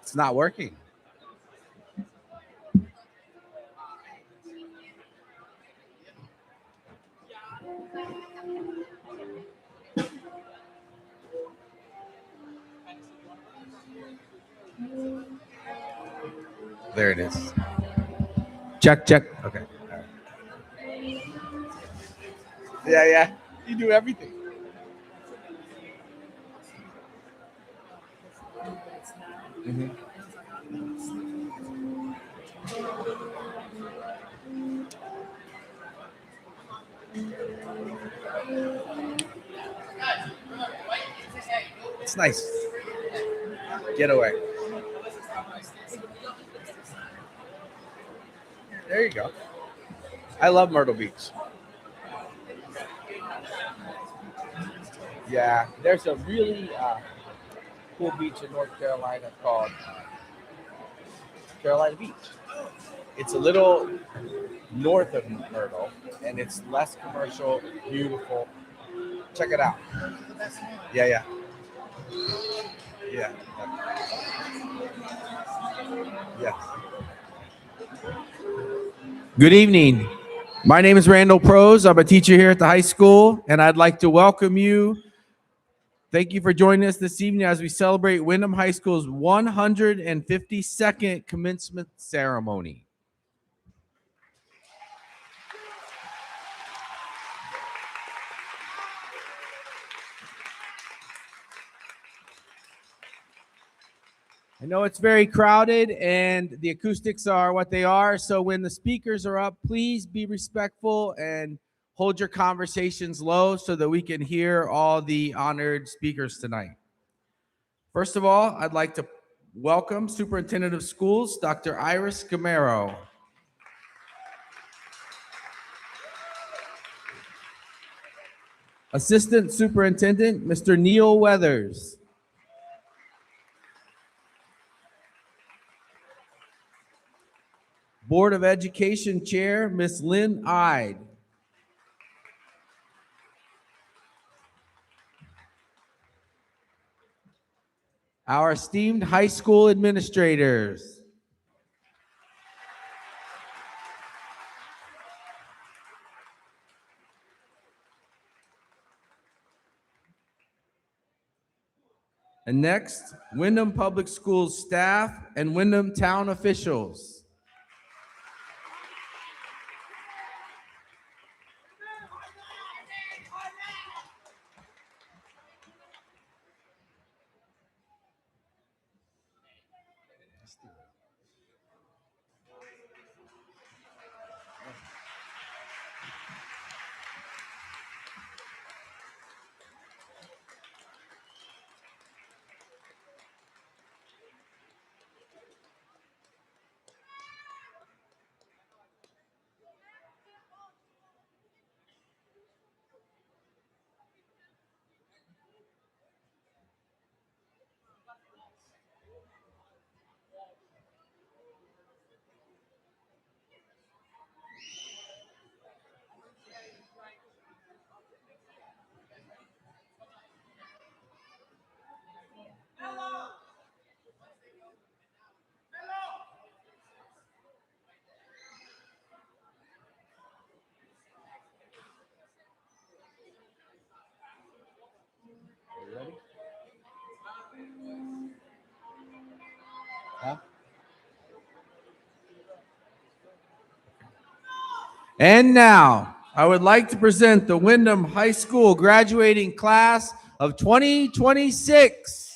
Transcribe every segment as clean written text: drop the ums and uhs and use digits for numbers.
It's not working. There it is. Check, check. Okay. All right. Yeah. You do everything. Mm-hmm. It's nice. Get away. There you go. I love Myrtle Beach. Yeah, there's a really cool beach in North Carolina called Carolina Beach. It's a little north of Myrtle, and it's less commercial, beautiful. Check it out. Yeah. Yeah. Yeah. Good evening. My name is Randall Prose. I'm a teacher here at the high school, and I'd like to welcome you. Thank you for joining us this evening as we celebrate Windham High School's 152nd commencement ceremony. I know it's very crowded and the acoustics are what they are. So when the speakers are up, please be respectful and hold your conversations low so that we can hear all the honored speakers tonight. First of all, I'd like to welcome Superintendent of Schools, Dr. Iris Gamero. Assistant Superintendent, Mr. Neil Weathers. Board of Education Chair, Ms. Lynn Ide. Our esteemed high school administrators. And next, Windham Public Schools staff and Windham town officials. And now, I would like to present the Windham High School graduating class of 2026.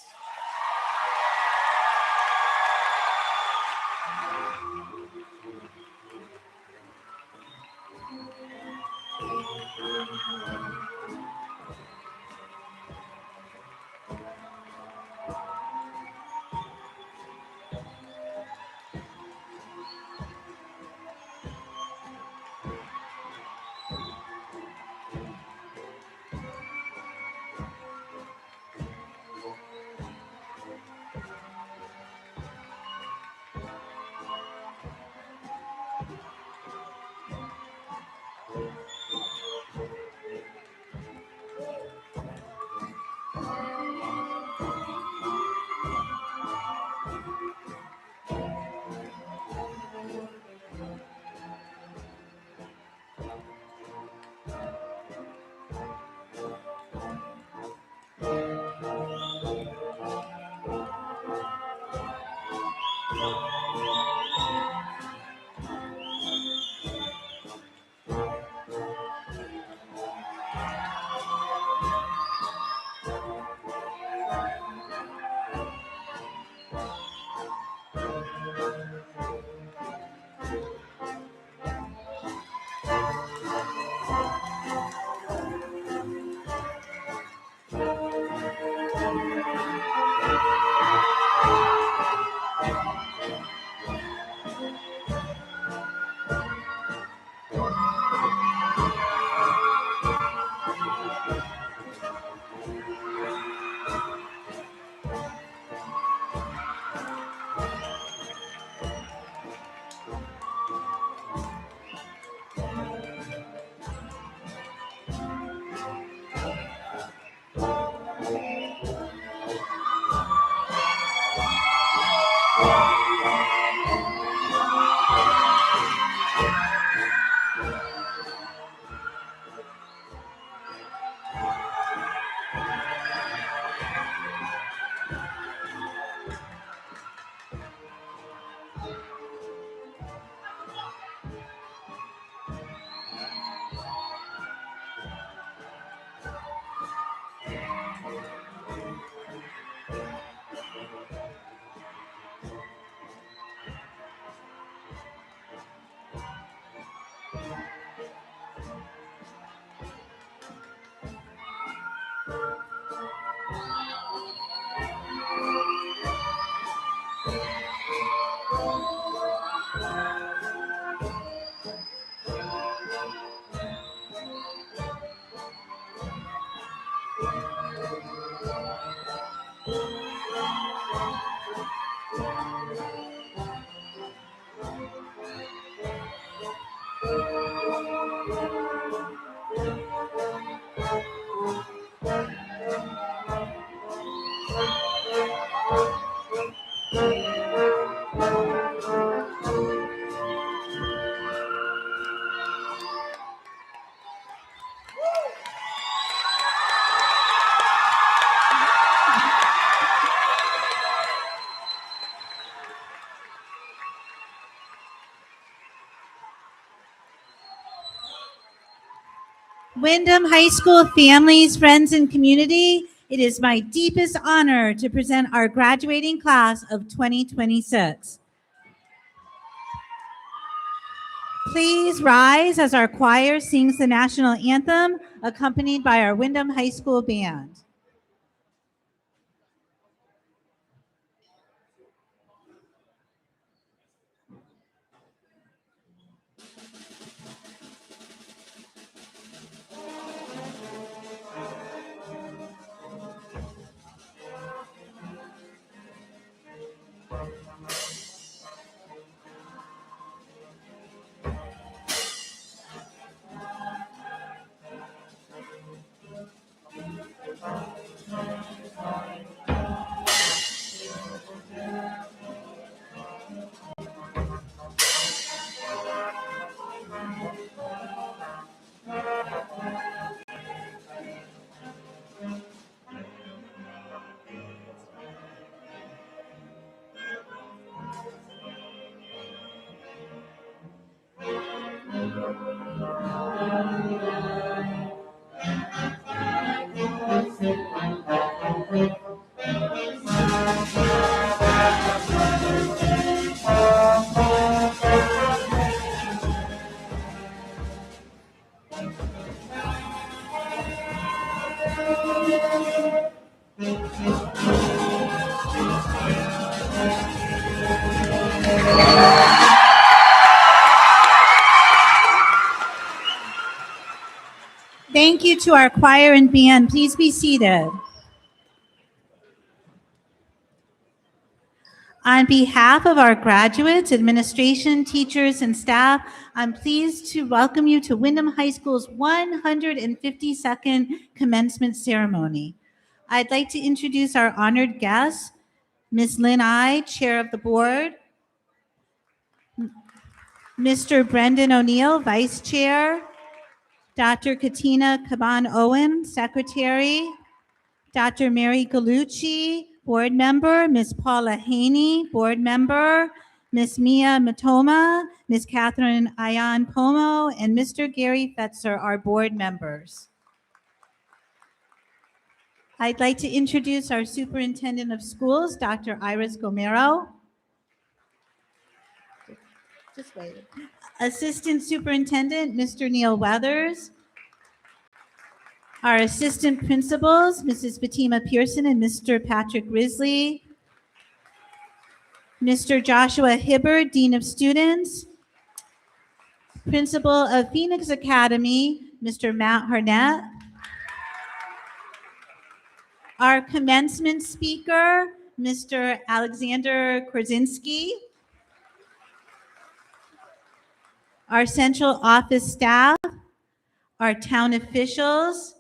Windham High School families, friends, and community, it is my deepest honor to present our graduating class of 2026. Please rise as our choir sings the national anthem, accompanied by our Windham High School band. Thank you to our choir and band. Please be seated. On behalf of our graduates, administration, teachers, and staff, I'm pleased to welcome you to Windham High School's 152nd commencement ceremony. I'd like to introduce our honored guests, Ms. Lynn I, Chair of the Board, Mr. Brendan O'Neill, Vice Chair, Dr. Katina Caban-Owen, Secretary, Dr. Mary Galucci, Board Member, Ms. Paula Haney, Board Member, Ms. Mia Matoma, Ms. Catherine Ayan Pomo, and Mr. Gary Fetzer, our board members. I'd like to introduce our Superintendent of Schools, Dr. Iris Gomero. Just wait. Assistant Superintendent, Mr. Neil Weathers. Our assistant principals, Mrs. Fatima Pearson and Mr. Patrick Risley. Mr. Joshua Hibbard, Dean of Students. Principal of Phoenix Academy, Mr. Matt Harnett. Our commencement speaker, Mr. Alexander Krasinski. Our central office staff, our town officials,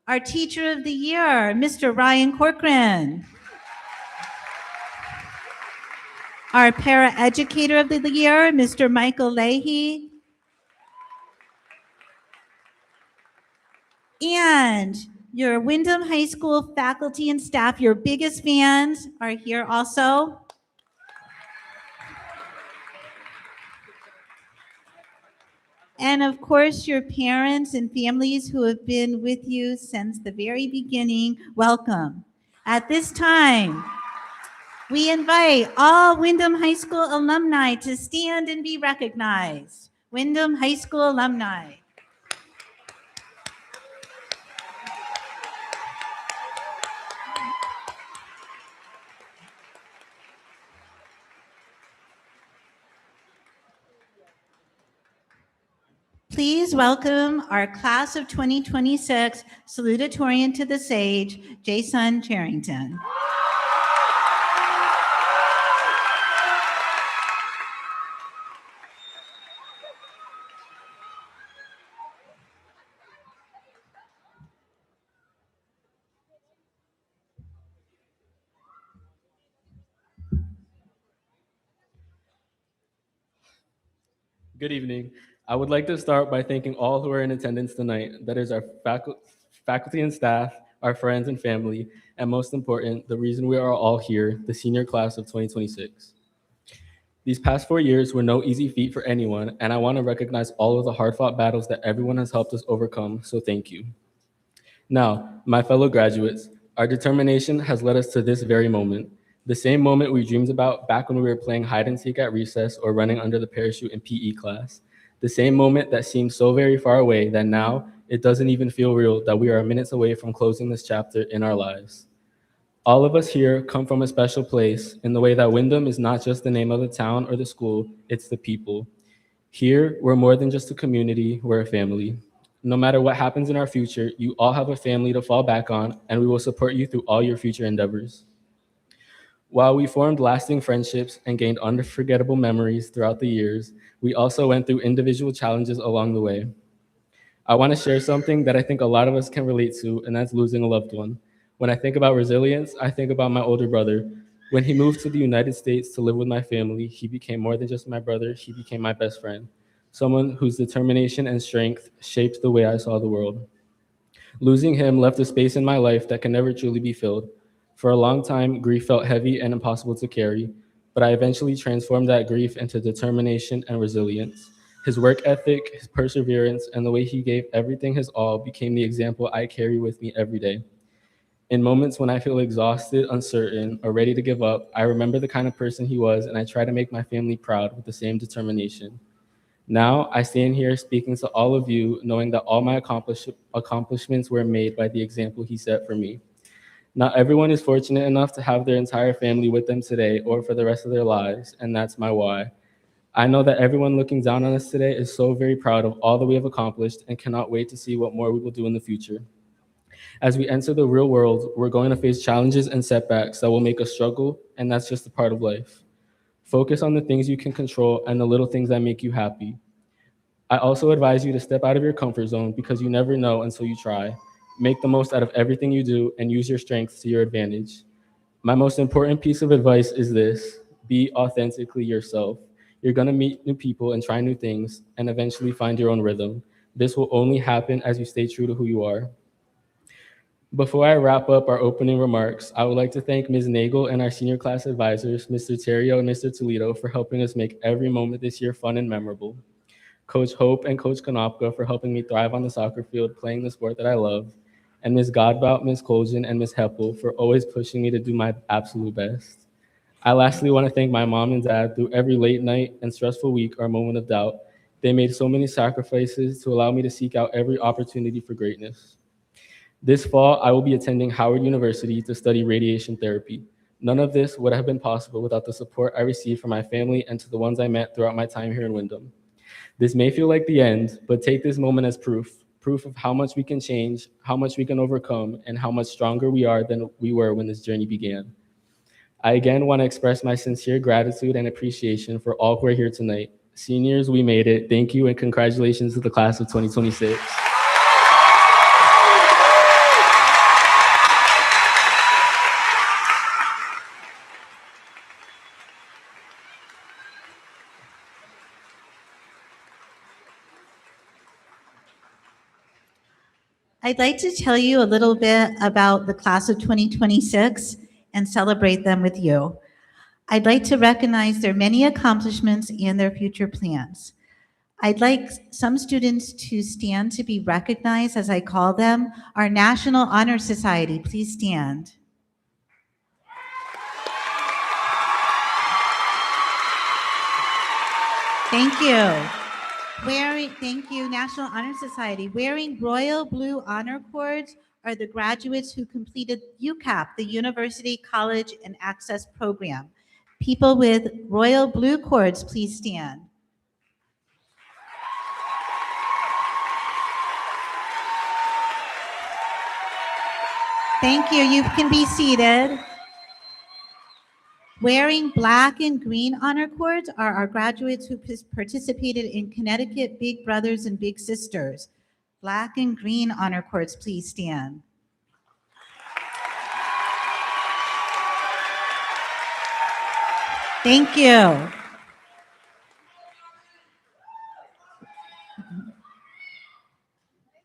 our teacher of the year, Mr. Ryan Corcoran. Our para-educator of the year, Mr. Michael Leahy. And your Windham High School faculty and staff, your biggest fans, are here also. And of course, your parents and families who have been with you since the very beginning, welcome. At this time, we invite all Windham High School alumni to stand and be recognized. Windham High School alumni. Please welcome our class of 2026 salutatorian to the stage, Jason Charrington. Good evening. I would like to start by thanking all who are in attendance tonight. That is our faculty and staff, our friends and family, and most important, the reason we are all here, the senior class of 2026. These past 4 years were no easy feat for anyone, and I want to recognize all of the hard fought battles that everyone has helped us overcome, so thank you. Now, my fellow graduates, our determination has led us to this very moment, the same moment we dreamed about back when we were playing hide and seek at recess or running under the parachute in PE class. The same moment that seemed so very far away that now it doesn't even feel real that we are minutes away from closing this chapter in our lives. All of us here come from a special place in the way that Windham is not just the name of the town or the school, it's the people. Here, we're more than just a community, we're a family. No matter what happens in our future, you all have a family to fall back on, and we will support you through all your future endeavors. While we formed lasting friendships and gained unforgettable memories throughout the years, we also went through individual challenges along the way. I want to share something that I think a lot of us can relate to, and that's losing a loved one. When I think about resilience, I think about my older brother. When he moved to the United States to live with my family, he became more than just my brother, he became my best friend, someone whose determination and strength shaped the way I saw the world. Losing him left a space in my life that can never truly be filled. For a long time, grief felt heavy and impossible to carry, but I eventually transformed that grief into determination and resilience. His work ethic, his perseverance, and the way he gave everything his all became the example I carry with me every day. In moments when I feel exhausted, uncertain, or ready to give up, I remember the kind of person he was, and I try to make my family proud with the same determination. Now, I stand here speaking to all of you, knowing that all my accomplishments were made by the example he set for me. Not everyone is fortunate enough to have their entire family with them today or for the rest of their lives, and that's my why. I know that everyone looking down on us today is so very proud of all that we have accomplished and cannot wait to see what more we will do in the future. As we enter the real world, we're going to face challenges and setbacks that will make us struggle, and that's just a part of life. Focus on the things you can control and the little things that make you happy. I also advise you to step out of your comfort zone because you never know until you try. Make the most out of everything you do and use your strengths to your advantage. My most important piece of advice is this: be authentically yourself. You're going to meet new people and try new things and eventually find your own rhythm. This will only happen as you stay true to who you are. Before I wrap up our opening remarks, I would like to thank Ms. Nagel and our senior class advisors, Mr. Terrio and Mr. Toledo, for helping us make every moment this year fun and memorable. Coach Hope and Coach Konopka for helping me thrive on the soccer field playing the sport that I love, and Ms. Godbout, Ms. Colgan, and Ms. Heppel for always pushing me to do my absolute best. I lastly want to thank my mom and dad through every late night and stressful week or moment of doubt. They made so many sacrifices to allow me to seek out every opportunity for greatness. This fall, I will be attending Howard University to study radiation therapy. None of this would have been possible without the support I received from my family and to the ones I met throughout my time here in Windham. This may feel like the end, but take this moment as proof of how much we can change, how much we can overcome, and how much stronger we are than we were when this journey began. I again want to express my sincere gratitude and appreciation for all who are here tonight. Seniors, we made it. Thank you and congratulations to the class of 2026. I'd like to tell you a little bit about the class of 2026 and celebrate them with you. I'd like to recognize their many accomplishments and their future plans. I'd like some students to stand to be recognized as I call them. Our National Honor Society, please stand. Thank you. Thank you, National Honor Society. Wearing royal blue honor cords are the graduates who completed UCAP, the University College and Access Program. People with royal blue cords, please stand. Thank you. You can be seated. Wearing black and green honor cords are our graduates who participated in Connecticut Big Brothers and Big Sisters. Black and green honor cords, please stand. Thank you.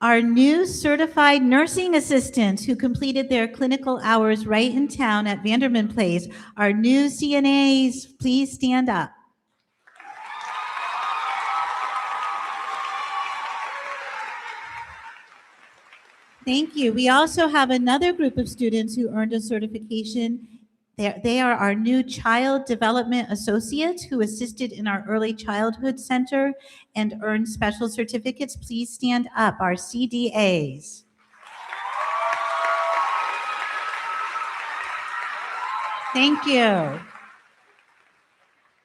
Our new certified nursing assistants who completed their clinical hours right in town at Vanderman Place. Our new CNAs, please stand up. Thank you. We also have another group of students who earned a certification. They are our new Child Development Associates who assisted in our Early Childhood Center and earned special certificates. Please stand up, our CDAs. Thank you.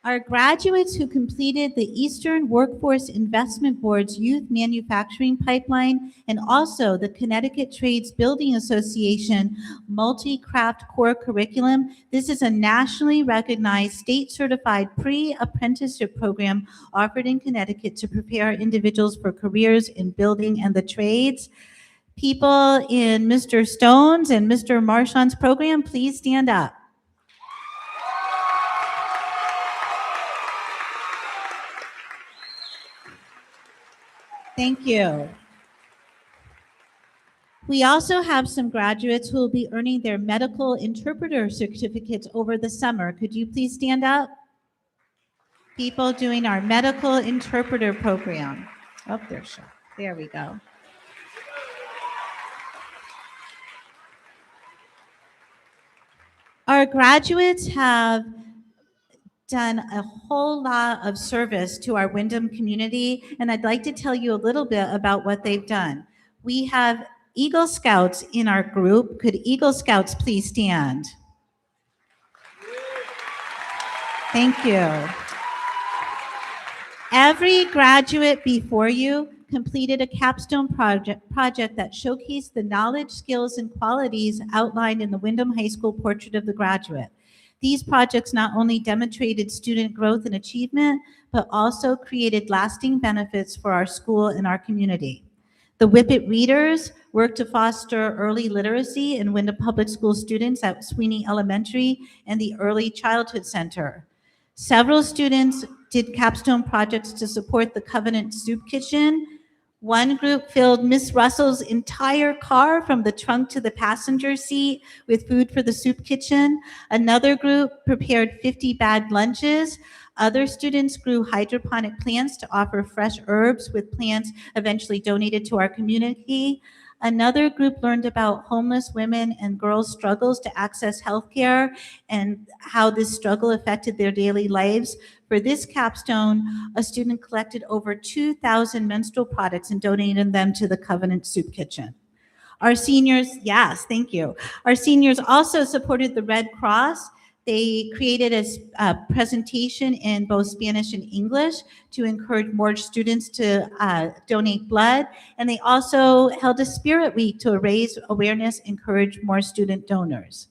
Our graduates who completed the Eastern Workforce Investment Board's Youth Manufacturing Pipeline and also the Connecticut Trades Building Association Multi-Craft Core Curriculum. This is a nationally recognized state-certified pre-apprenticeship program offered in Connecticut to prepare individuals for careers in building and the trades. People in Mr. Stone's and Mr. Marchand's program, please stand up. Thank you. We also have some graduates who will be earning their medical interpreter certificates over the summer. Could you please stand up? People doing our medical interpreter program. Oh, there we go. Our graduates have done a whole lot of service to our Windham community, and I'd like to tell you a little bit about what they've done. We have Eagle Scouts in our group. Could Eagle Scouts please stand? Thank you. Every graduate before you completed a capstone project that showcased the knowledge, skills, and qualities outlined in the Windham High School Portrait of the Graduate. These projects not only demonstrated student growth and achievement, but also created lasting benefits for our school and our community. The Whippet Readers worked to foster early literacy in Windham Public School students at Sweeney Elementary and the Early Childhood Center. Several students did capstone projects to support the Covenant Soup Kitchen. One group filled Miss Russell's entire car from the trunk to the passenger seat with food for the soup kitchen. Another group prepared 50 bagged lunches. Other students grew hydroponic plants to offer fresh herbs with plants eventually donated to our community. Another group learned about homeless women and girls' struggles to access healthcare and how this struggle affected their daily lives. For this capstone, a student collected over 2,000 menstrual products and donated them to the Covenant Soup Kitchen. Our seniors, yes, thank you. Our seniors also supported the Red Cross. They created a presentation in both Spanish and English to encourage more students to donate blood. And they also held a spirit week to raise awareness, encourage more student donors.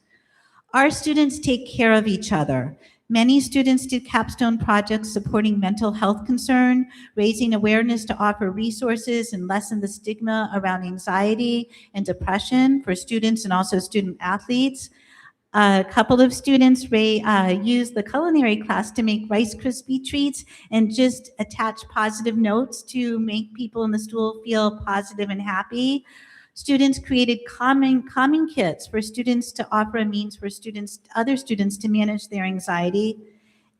Our students take care of each other. Many students did capstone projects supporting mental health concern, raising awareness to offer resources and lessen the stigma around anxiety and depression for students and also student athletes. A couple of students used the culinary class to make Rice Krispie treats and just attach positive notes to make people in the school feel positive and happy. Students created calming kits for students to offer a means for other students to manage their anxiety.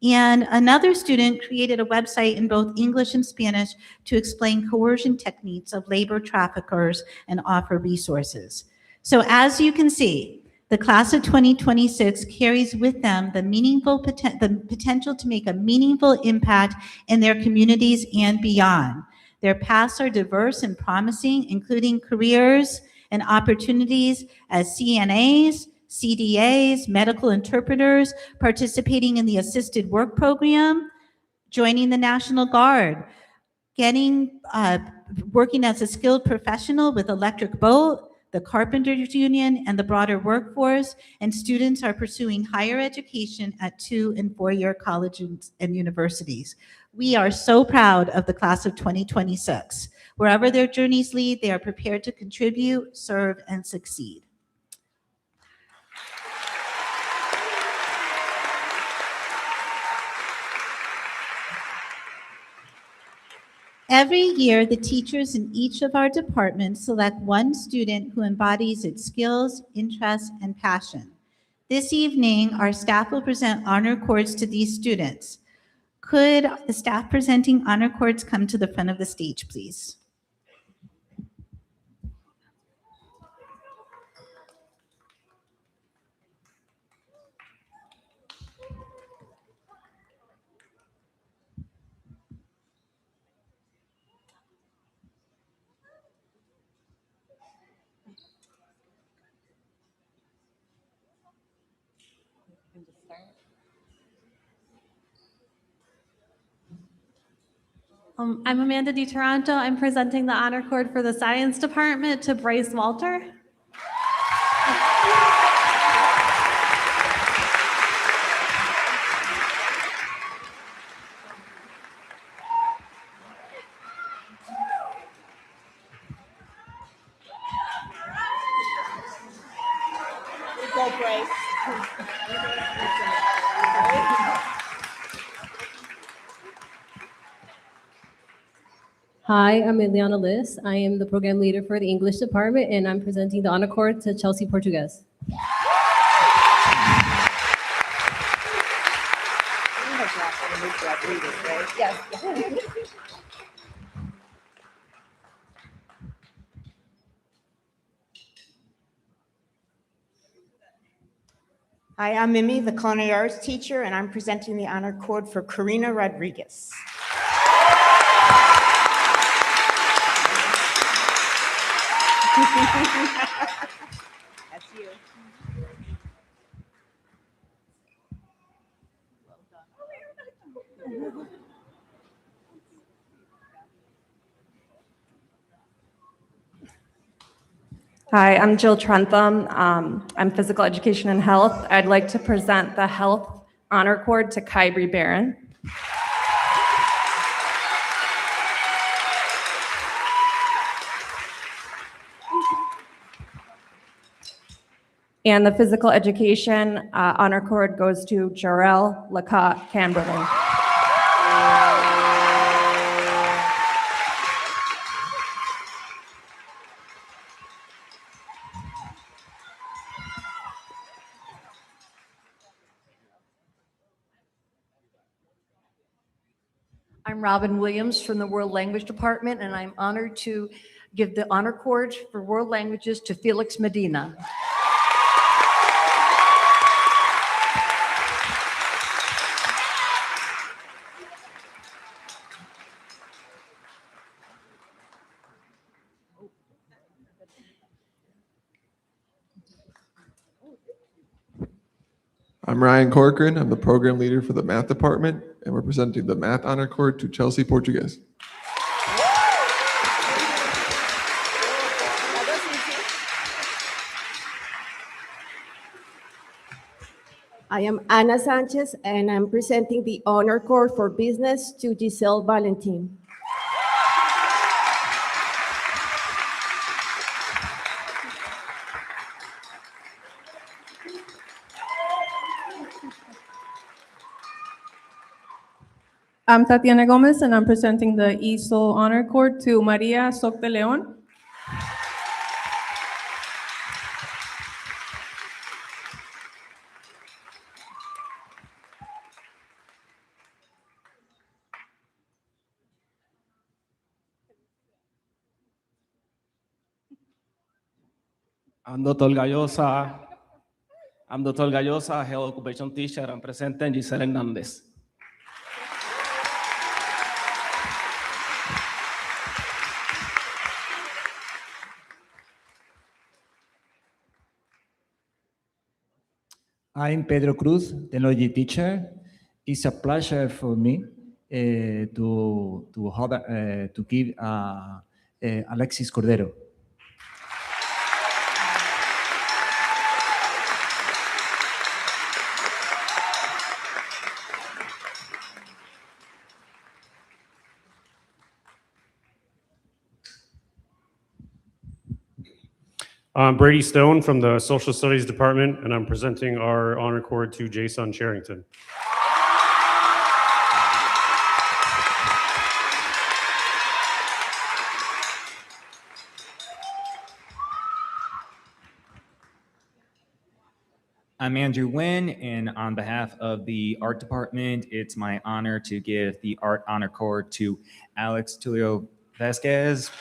And another student created a website in both English and Spanish to explain coercion techniques of labor traffickers and offer resources. So as you can see, the class of 2026 carries with them the potential to make a meaningful impact in their communities and beyond. Their paths are diverse and promising, including careers and opportunities as CNAs, CDAs, medical interpreters, participating in the assisted work program, joining the National Guard, working as a skilled professional with Electric Boat, the Carpenters Union, and the broader workforce, and students are pursuing higher education at 2- and 4-year colleges and universities. We are so proud of the class of 2026. Wherever their journeys lead, they are prepared to contribute, serve, and succeed. Every year, the teachers in each of our departments select one student who embodies its skills, interests, and passion. This evening, our staff will present honor cords to these students. Could the staff presenting honor cords come to the front of the stage, please? I'm Amanda DiToronto. I'm presenting the honor cord for the science department to Bryce Walter. Hi, I'm Eliana Liz. I am the program leader for the English department, and I'm presenting the honor cord to Chelsea Portuguese. Hi, I'm Mimi, the culinary arts teacher, and I'm presenting the honor cord for Karina Rodriguez. That's you. Hi, I'm Jill Trentham. I'm physical education and health. I'd like to present the health honor cord to Kyrie Barron. And the physical education honor cord goes to Jarrell Lacotte Camberlin. I'm Robin Williams from the World Language Department, and I'm honored to give the honor cord for world languages to Felix Medina. I'm Ryan Corcoran. I'm the program leader for the math department, and we're presenting the math honor cord to Chelsea Portuguese. I am Ana Sanchez, and I'm presenting the honor cord for business to Giselle Valentin. I'm Tatiana Gomez, and I'm presenting the ESOL honor cord to Maria Soc de Leon. I'm Dr. Gallosa. Health Occupation Teacher. I'm presenting Giselle Hernandez. I'm Pedro Cruz, technology teacher. It's a pleasure for me to give Alexis Cordero. I'm Brady Stone from the Social Studies Department, and I'm presenting our honor cord to Jason Sherrington. I'm Andrew Nguyen, and on behalf of the art department, it's my honor to give the art honor cord to Alex Tulio Vasquez.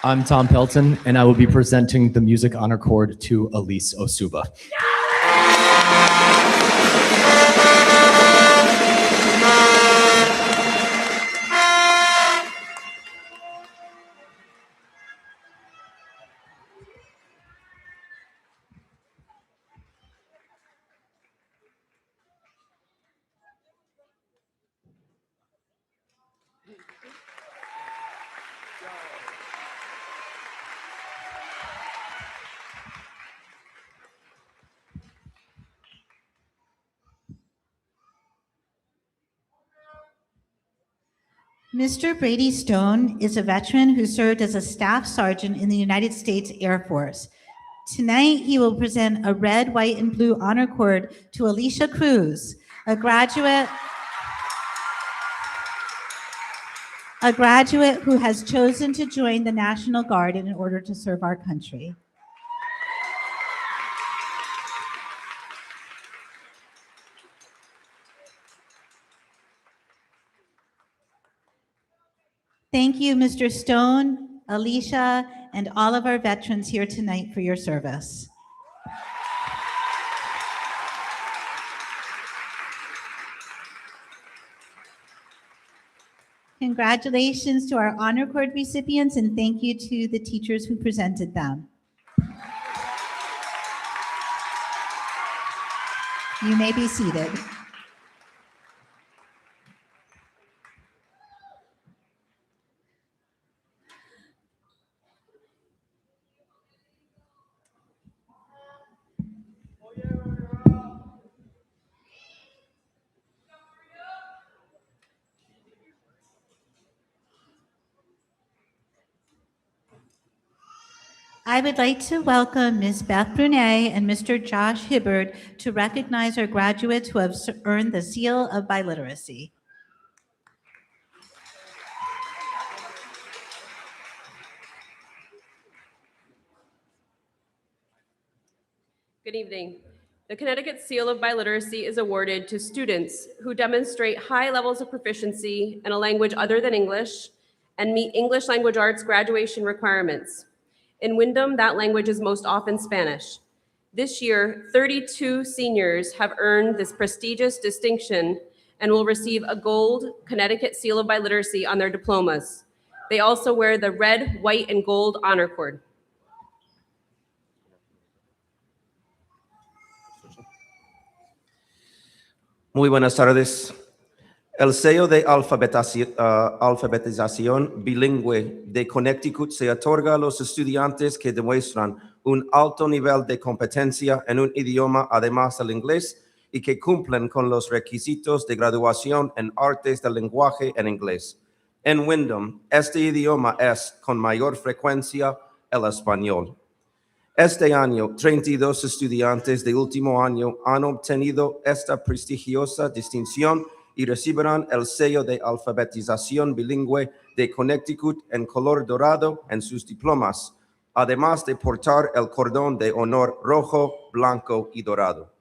I'm Tom Pelton, and I will be presenting the music honor cord to Elise Osuba. Mr. Brady Stone is a veteran who served as a staff sergeant in the United States Air Force. Tonight, he will present a red, white, and blue honor cord to Alicia Cruz, a graduate who has chosen to join the National Guard in order to serve our country. Thank you, Mr. Stone, Alicia, and all of our veterans here tonight for your service. Congratulations to our honor cord recipients, and thank you to the teachers who presented them. You may be seated. I would like to welcome Ms. Beth Brunet and Mr. Josh Hibbard to recognize our graduates who have earned the seal of biliteracy. Good evening. The Connecticut Seal of Biliteracy is awarded to students who demonstrate high levels of proficiency in a language other than English and meet English language arts graduation requirements. In Windham, that language is most often Spanish. This year, 32 seniors have earned this prestigious distinction and will receive a gold Connecticut Seal of Biliteracy on their diplomas. They also wear the red, white, and gold honor cord. Muy buenas tardes. El sello de alfabetización bilingüe de Connecticut se otorga a los estudiantes que demuestran un alto nivel de competencia en un idioma además del inglés y que cumplen con los requisitos de graduación en artes del lenguaje en inglés. En Windham, este idioma es con mayor frecuencia el español. Este año, 32 estudiantes de último año han obtenido esta prestigiosa distinción y recibirán el sello de alfabetización bilingüe de Connecticut en color dorado en sus diplomas, además de portar el cordón de honor rojo, blanco y dorado.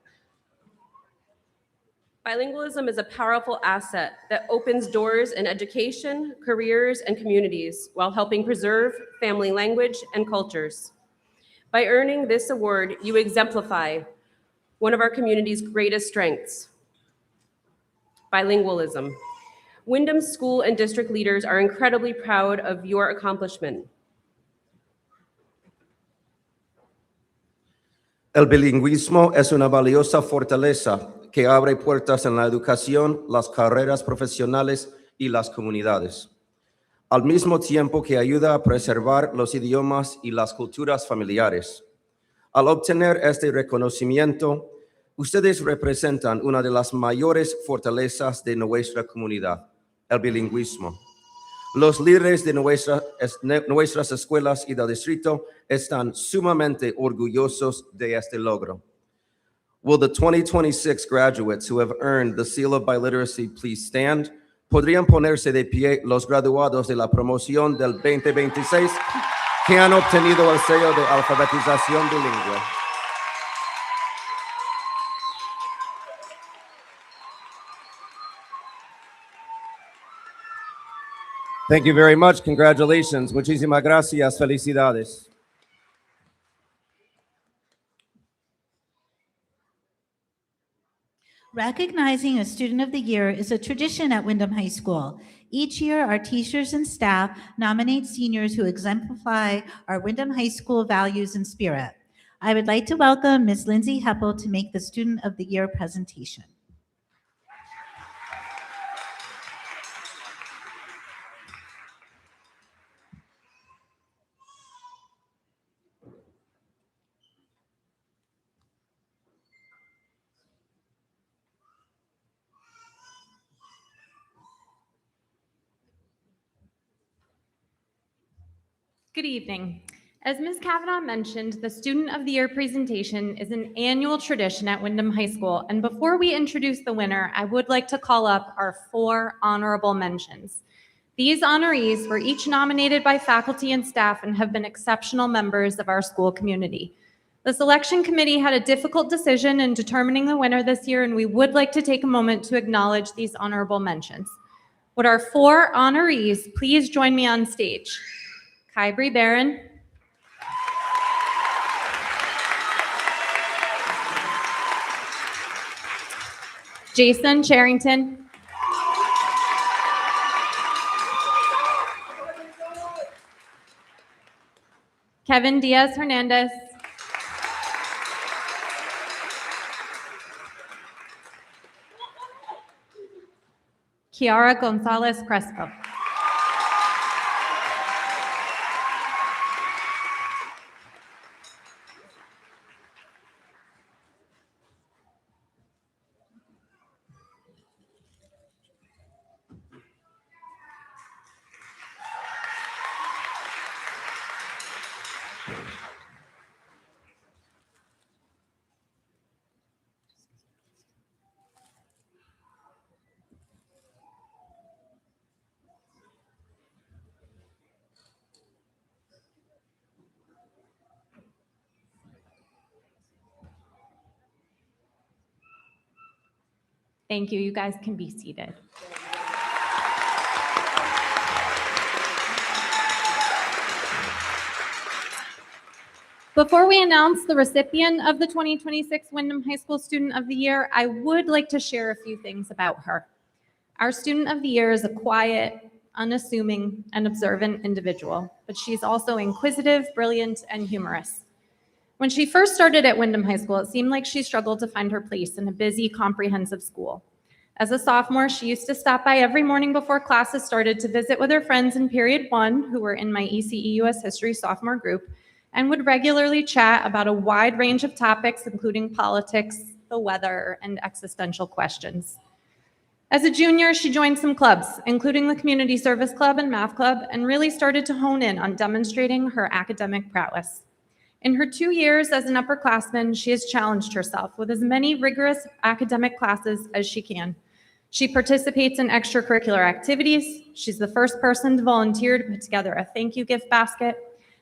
Bilingualism is a powerful asset that opens doors in education, careers, and communities while helping preserve family language and cultures. By earning this award, you exemplify one of our community's greatest strengths, bilingualism. Windham school and district leaders are incredibly proud of your accomplishment. El bilingüismo es una valiosa fortaleza que abre puertas en la educación, las carreras profesionales y las comunidades, al mismo tiempo que ayuda a preservar los idiomas y las culturas familiares. Al obtener este reconocimiento, ustedes representan una de las mayores fortalezas de nuestra comunidad, el bilingüismo. Los líderes de nuestras escuelas y del distrito están sumamente orgullosos de este logro. Will the 2026 graduates who have earned the seal of biliteracy please stand? ¿Podrían ponerse de pie los graduados de la promoción del 2026 que han obtenido el sello de alfabetización bilingüe? Thank you very much. Congratulations. Muchísimas gracias. Felicidades. Recognizing a Student of the Year is a tradition at Windham High School. Each year, our teachers and staff nominate seniors who exemplify our Windham High School values and spirit. I would like to welcome Ms. Lindsay Heppel to make the Student of the Year presentation. Good evening. As Ms. Kavanaugh mentioned, the Student of the Year presentation is an annual tradition at Windham High School. And before we introduce the winner, I would like to call up our 4 honorable mentions. These honorees were each nominated by faculty and staff and have been exceptional members of our school community. The selection committee had a difficult decision in determining the winner this year, and we would like to take a moment to acknowledge these honorable mentions. Would our 4 honorees please join me on stage? Kybri Barron, Jason Charrington, Kevin Diaz Hernandez, Kiara Gonzalez Crespo. Thank you. You guys can be seated. Before we announce the recipient of the 2026 Windham High School Student of the Year, I would like to share a few things about her. Our Student of the Year is a quiet, unassuming, and observant individual, but she's also inquisitive, brilliant, and humorous. When she first started at Windham High School, it seemed like she struggled to find her place in a busy, comprehensive school. As a sophomore, she used to stop by every morning before classes started to visit with her friends in period 1, who were in my ECE US History sophomore group, and would regularly chat about a wide range of topics, including politics, the weather, and existential questions. As a junior, she joined some clubs, including the Community Service Club and Math Club, and really started to hone in on demonstrating her academic prowess. In her 2 years as an upperclassman, she has challenged herself with as many rigorous academic classes as she can. She participates in extracurricular activities. She's the first person to volunteer to put together a thank you gift basket,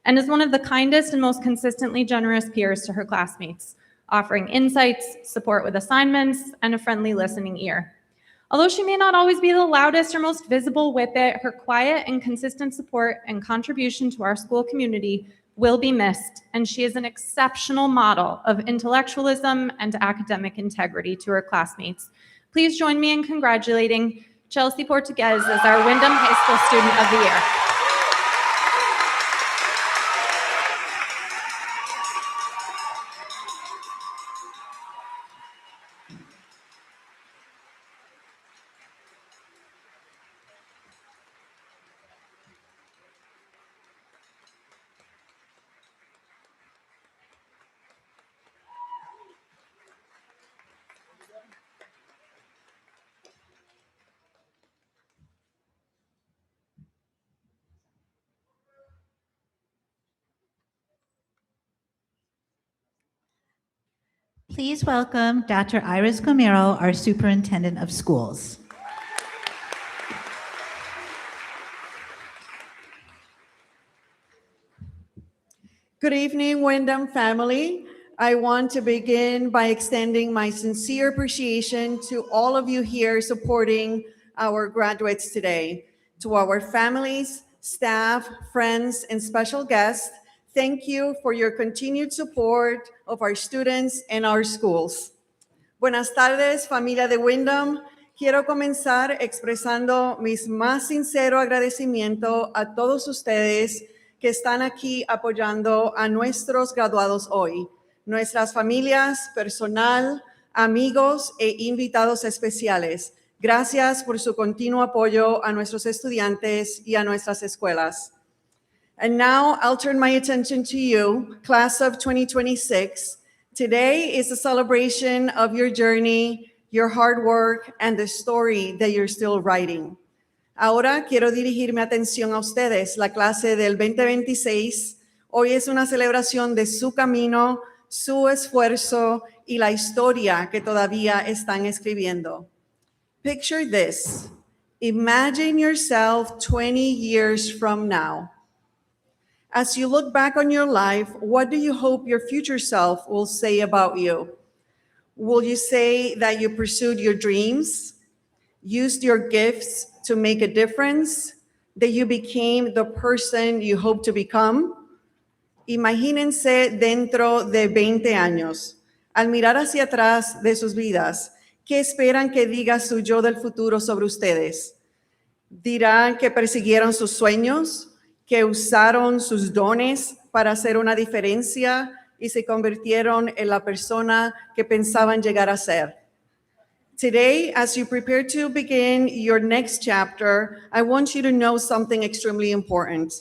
and is one of the kindest and most consistently generous peers to her classmates, offering insights, support with assignments, and a friendly listening ear. Although she may not always be the loudest or most visible whippet, her quiet and consistent support and contribution to our school community will be missed, and she is an exceptional model of intellectualism and academic integrity to her classmates. Please join me in congratulating Chelsea Portuguez as our Windham High School Student of the Year. Please welcome Dr. Iris Gomero, our Superintendent of Schools. Good evening, Windham family. I want to begin by extending my sincere appreciation to all of you here supporting our graduates today. To our families, staff, friends, and special guests, thank you for your continued support of our students and our schools. Buenas tardes, familia de Windham. Quiero comenzar expresando mi más sincero agradecimiento a todos ustedes que están aquí apoyando a nuestros graduados hoy, nuestras familias, personal, amigos e invitados especiales. Gracias por su continuo apoyo a nuestros estudiantes y a nuestras escuelas. And now I'll turn my attention to you, class of 2026. Today is a celebration of your journey, your hard work, and the story that you're still writing. Ahora quiero dirigir mi atención a ustedes, la clase del 2026. Hoy es una celebración de su camino, su esfuerzo y la historia que todavía están escribiendo. Picture this. Imagine yourself 20 years from now. As you look back on your life, what do you hope your future self will say about you? Will you say that you pursued your dreams, used your gifts to make a difference, that you became the person you hope to become? Imagínense dentro de 20 años. Al mirar hacia atrás de sus vidas, ¿qué esperan que diga su yo del futuro sobre ustedes? ¿Dirán que persiguieron sus sueños, que usaron sus dones para hacer una diferencia y se convirtieron en la persona que pensaban llegar a ser? Today, as you prepare to begin your next chapter, I want you to know something extremely important.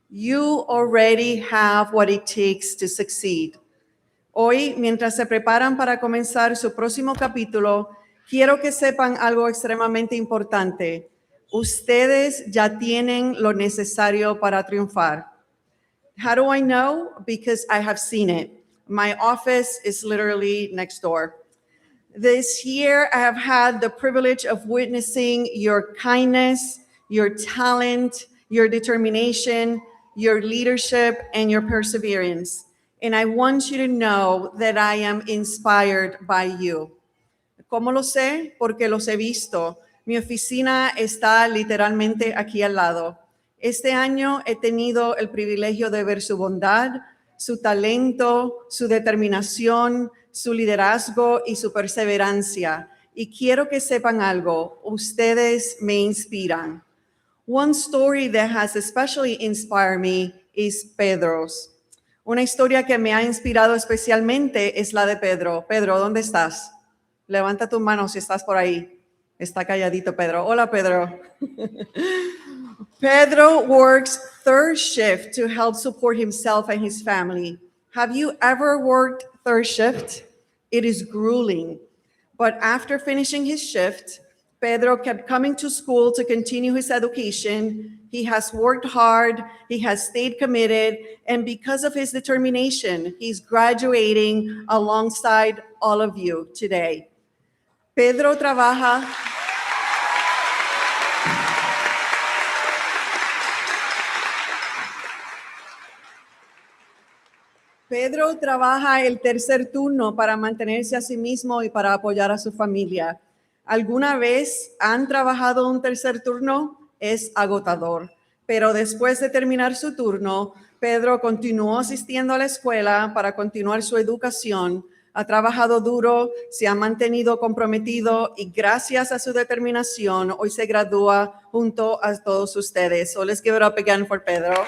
You already have what it takes to succeed. Hoy, mientras se preparan para comenzar su próximo capítulo, quiero que sepan algo extremadamente importante. Ustedes ya tienen lo necesario para triunfar. How do I know? Because I have seen it. My office is literally next door. This year, I have had the privilege of witnessing your kindness, your talent, your determination, your leadership, and your perseverance. And I want you to know that I am inspired by you. ¿Cómo lo sé? Porque los he visto. Mi oficina está literalmente aquí al lado. Este año he tenido el privilegio de ver su bondad, su talento, su determinación, su liderazgo y su perseverancia. Y quiero que sepan algo, ustedes me inspiran. One story that has especially inspired me is Pedro's. Una historia que me ha inspirado especialmente es la de Pedro. Pedro, ¿dónde estás? Levanta tu mano si estás por ahí. Está calladito, Pedro. Hola, Pedro. Pedro works third shift to help support himself and his family. Have you ever worked third shift? It is grueling. But after finishing his shift, Pedro kept coming to school to continue his education. He has worked hard, he has stayed committed, and because of his determination, he's graduating alongside all of you today. Pedro trabaja el tercer turno para mantenerse a sí mismo y para apoyar a su familia. ¿Alguna vez han trabajado un tercer turno? Es agotador. Pero después de terminar su turno, Pedro continuó asistiendo a la escuela para continuar su educación. Ha trabajado duro, se ha mantenido comprometido y gracias a su determinación, hoy se gradúa junto a todos ustedes. So let's give it up again for Pedro.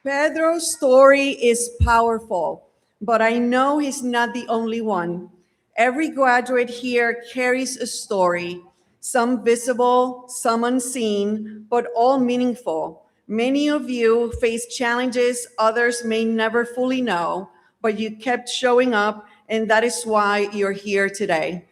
Pedro's story is powerful, but I know he's not the only one. Every graduate here carries a story, some visible, some unseen, but all meaningful. Many of you face challenges others may never fully know, but you kept showing up, and that is why you're here today.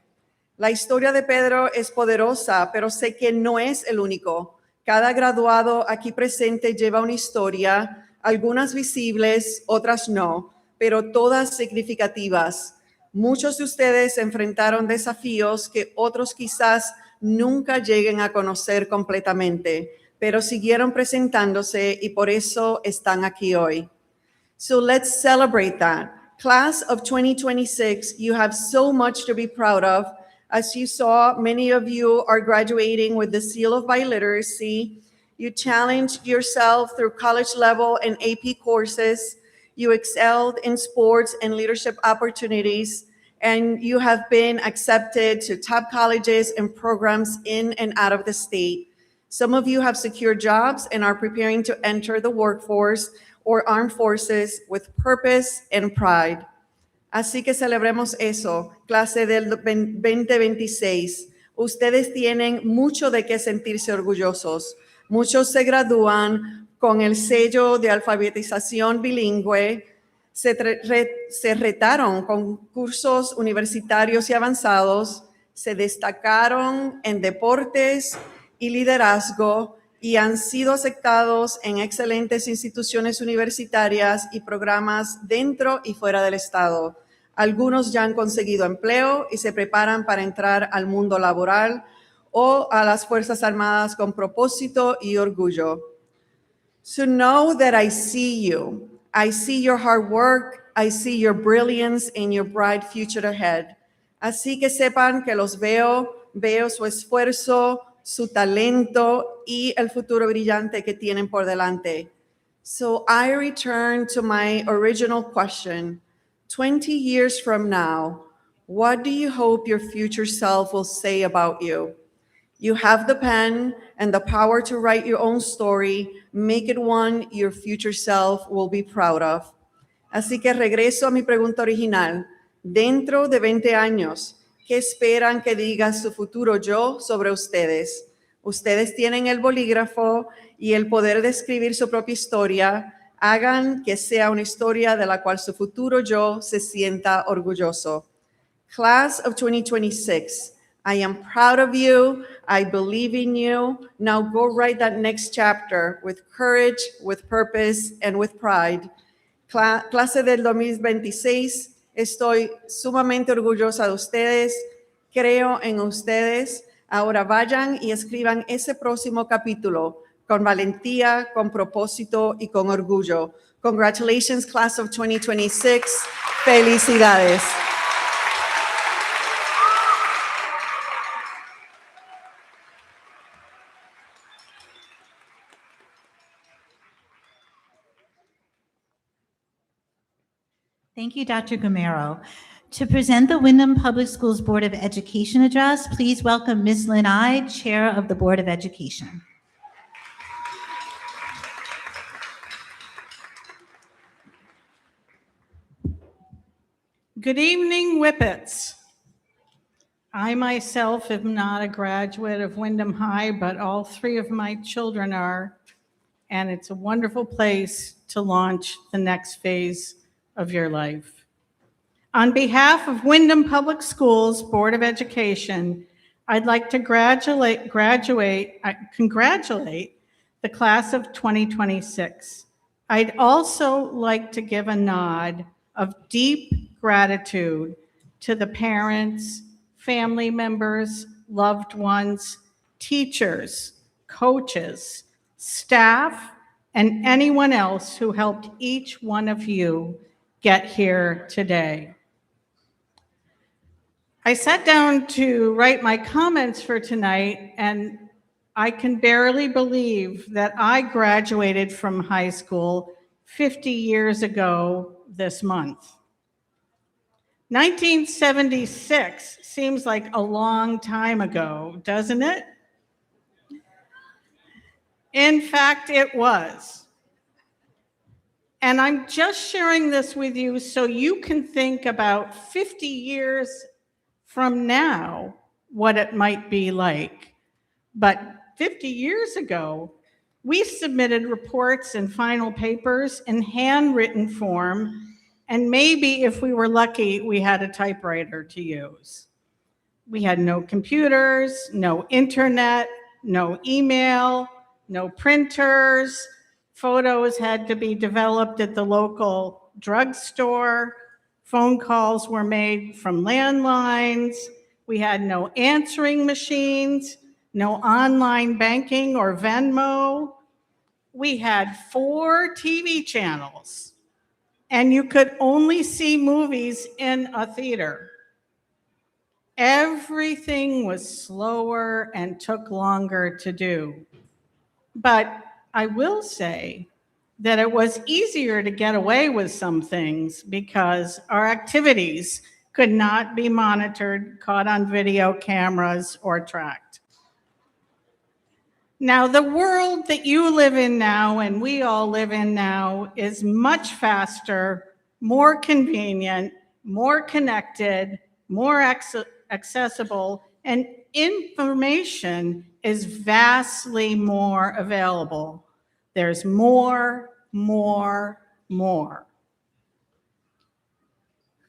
La historia de Pedro es poderosa, pero sé que no es el único. Cada graduado aquí presente lleva una historia, algunas visibles, otras no, pero todas significativas. Muchos de ustedes enfrentaron desafíos que otros quizás nunca lleguen a conocer completamente, pero siguieron presentándose y por eso están aquí hoy. So let's celebrate that. Class of 2026, you have so much to be proud of. As you saw, many of you are graduating with the seal of biliteracy. You challenged yourself through college level and AP courses. You excelled in sports and leadership opportunities, and you have been accepted to top colleges and programs in and out of the state. Some of you have secured jobs and are preparing to enter the workforce or armed forces with purpose and pride. Así que celebremos eso, clase del 2026. Ustedes tienen mucho de qué sentirse orgullosos. Muchos se gradúan con el sello de alfabetización bilingüe. Se retaron con cursos universitarios y avanzados, se destacaron en deportes y liderazgo y han sido aceptados en excelentes instituciones universitarias y programas dentro y fuera del estado. Algunos ya han conseguido empleo y se preparan para entrar al mundo laboral o a las Fuerzas Armadas con propósito y orgullo. So know that I see you. I see your hard work. I see your brilliance and your bright future ahead. Así que sepan que los veo su esfuerzo, su talento y el futuro brillante que tienen por delante. So I return to my original question. 20 years from now, what do you hope your future self will say about you? You have the pen and the power to write your own story. Make it one your future self will be proud of. Así que regreso a mi pregunta original. Dentro de 20 años, ¿qué esperan que diga su futuro yo sobre ustedes? Ustedes tienen el bolígrafo y el poder de escribir su propia historia. Hagan que sea una historia de la cual su futuro yo se sienta orgulloso. Class of 2026, I am proud of you. I believe in you. Now go write that next chapter with courage, with purpose, and with pride. Clase del 2026, estoy sumamente orgullosa de ustedes. Creo en ustedes. Ahora vayan y escriban ese próximo capítulo con valentía, con propósito y con orgullo. Congratulations, Class of 2026. Felicidades. Thank you, Dr. Gamero. To present the Windham Public Schools Board of Education address, please welcome Ms. Lynn Ide, Chair of the Board of Education. Good evening, Whippets. I myself am not a graduate of Windham High, but all three of my children are, and it's a wonderful place to launch the next phase of your life. On behalf of Windham Public Schools Board of Education, I'd like to congratulate the class of 2026. I'd also like to give a nod of deep gratitude to the parents, family members, loved ones, teachers, coaches, staff, and anyone else who helped each one of you get here today. I sat down to write my comments for tonight, and I can barely believe that I graduated from high school 50 years ago this month. 1976 seems like a long time ago, doesn't it? In fact, it was. And I'm just sharing this with you so you can think about 50 years from now what it might be like. But 50 years ago, we submitted reports and final papers in handwritten form, and maybe if we were lucky, we had a typewriter to use. We had no computers, no internet, no email, no printers. Photos had to be developed at the local drugstore. Phone calls were made from landlines. We had no answering machines, no online banking or Venmo. We had 4 TV channels, and you could only see movies in a theater. Everything was slower and took longer to do. But I will say that it was easier to get away with some things because our activities could not be monitored, caught on video cameras, or tracked. Now, the world that you live in now and we all live in now is much faster, more convenient, more connected, more accessible, and information is vastly more available. There's more.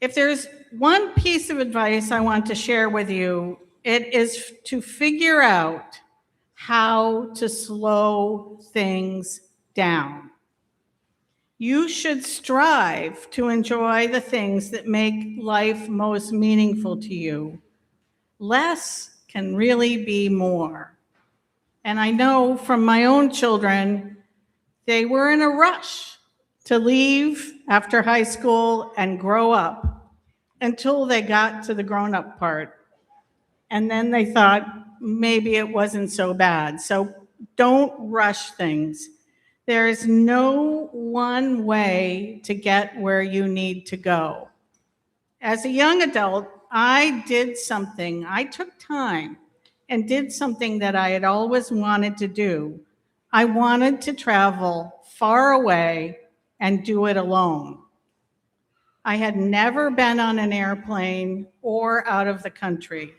If there's one piece of advice I want to share with you, it is to figure out how to slow things down. You should strive to enjoy the things that make life most meaningful to you. Less can really be more. And I know from my own children, they were in a rush to leave after high school and grow up until they got to the grown-up part. And then they thought maybe it wasn't so bad. So don't rush things. There is no one way to get where you need to go. As a young adult, I took time and did something that I had always wanted to do. I wanted to travel far away and do it alone. I had never been on an airplane or out of the country.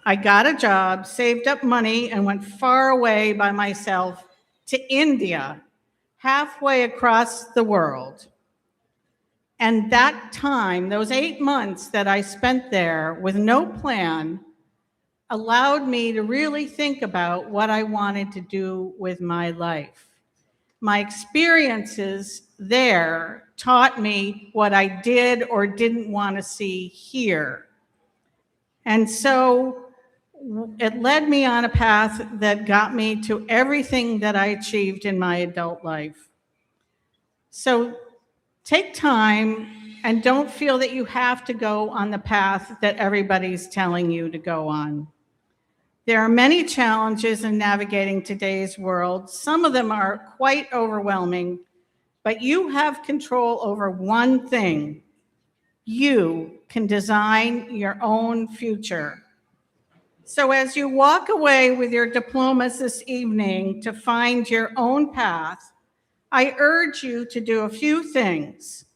I got a job, saved up money, and went far away by myself to India, halfway across the world. And that time, those 8 months that I spent there with no plan, allowed me to really think about what I wanted to do with my life. My experiences there taught me what I did or didn't want to see here. And so it led me on a path that got me to everything that I achieved in my adult life. So take time and don't feel that you have to go on the path that everybody's telling you to go on. There are many challenges in navigating today's world. Some of them are quite overwhelming, but you have control over one thing. You can design your own future. So as you walk away with your diplomas this evening to find your own path, I urge you to do a few things.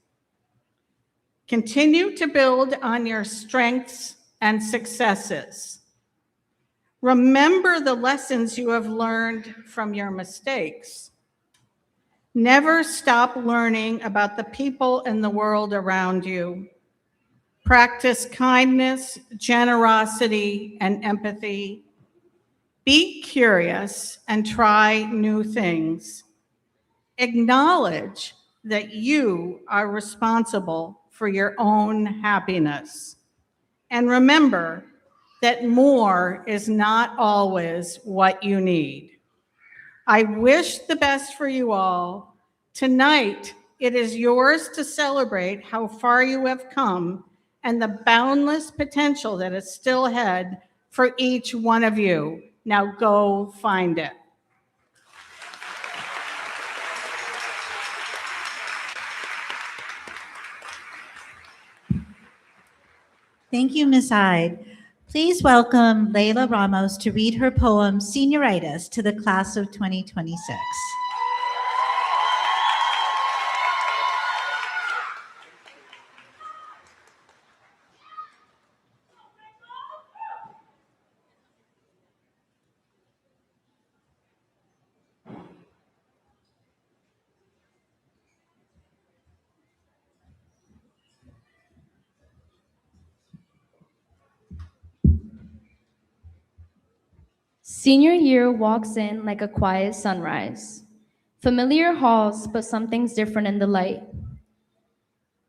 Continue to build on your strengths and successes. Remember the lessons you have learned from your mistakes. Never stop learning about the people in the world around you. Practice kindness, generosity, and empathy. Be curious and try new things. Acknowledge that you are responsible for your own happiness. And remember that more is not always what you need. I wish the best for you all. Tonight, it is yours to celebrate how far you have come and the boundless potential that is still ahead for each one of you. Now go find it. Thank you, Ms. Hyde. Please welcome Leila Ramos to read her poem, Senioritis, to the class of 2026. Senior year walks in like a quiet sunrise. Familiar halls, but something's different in the light.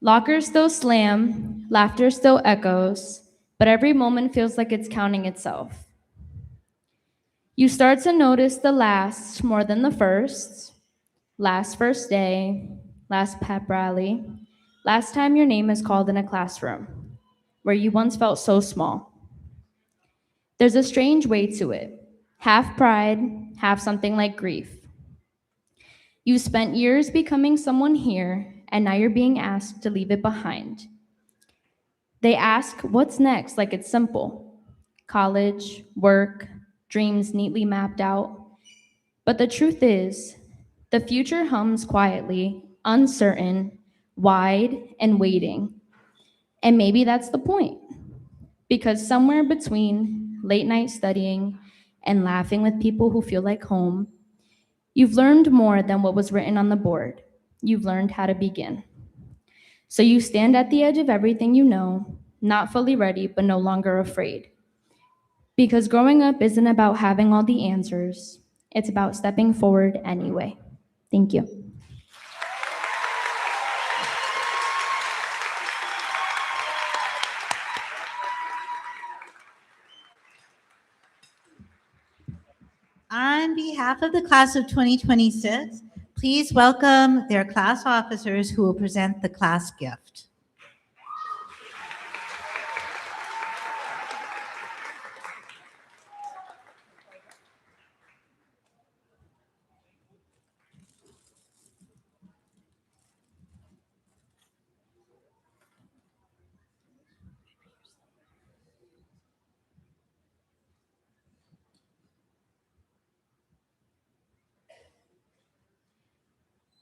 Lockers still slam, laughter still echoes, but every moment feels like it's counting itself. You start to notice the last more than the first. Last first day, last pep rally, last time your name is called in a classroom, where you once felt so small. There's a strange weight to it. Half pride, half something like grief. You spent years becoming someone here, and now you're being asked to leave it behind. They ask, what's next, like it's simple. College, work, dreams neatly mapped out. But the truth is, the future hums quietly, uncertain, wide, and waiting. And maybe that's the point. Because somewhere between late night studying and laughing with people who feel like home, you've learned more than what was written on the board. You've learned how to begin. So you stand at the edge of everything you know, not fully ready, but no longer afraid. Because growing up isn't about having all the answers, it's about stepping forward anyway. Thank you. On behalf of the class of 2026, please welcome their class officers who will present the class gift.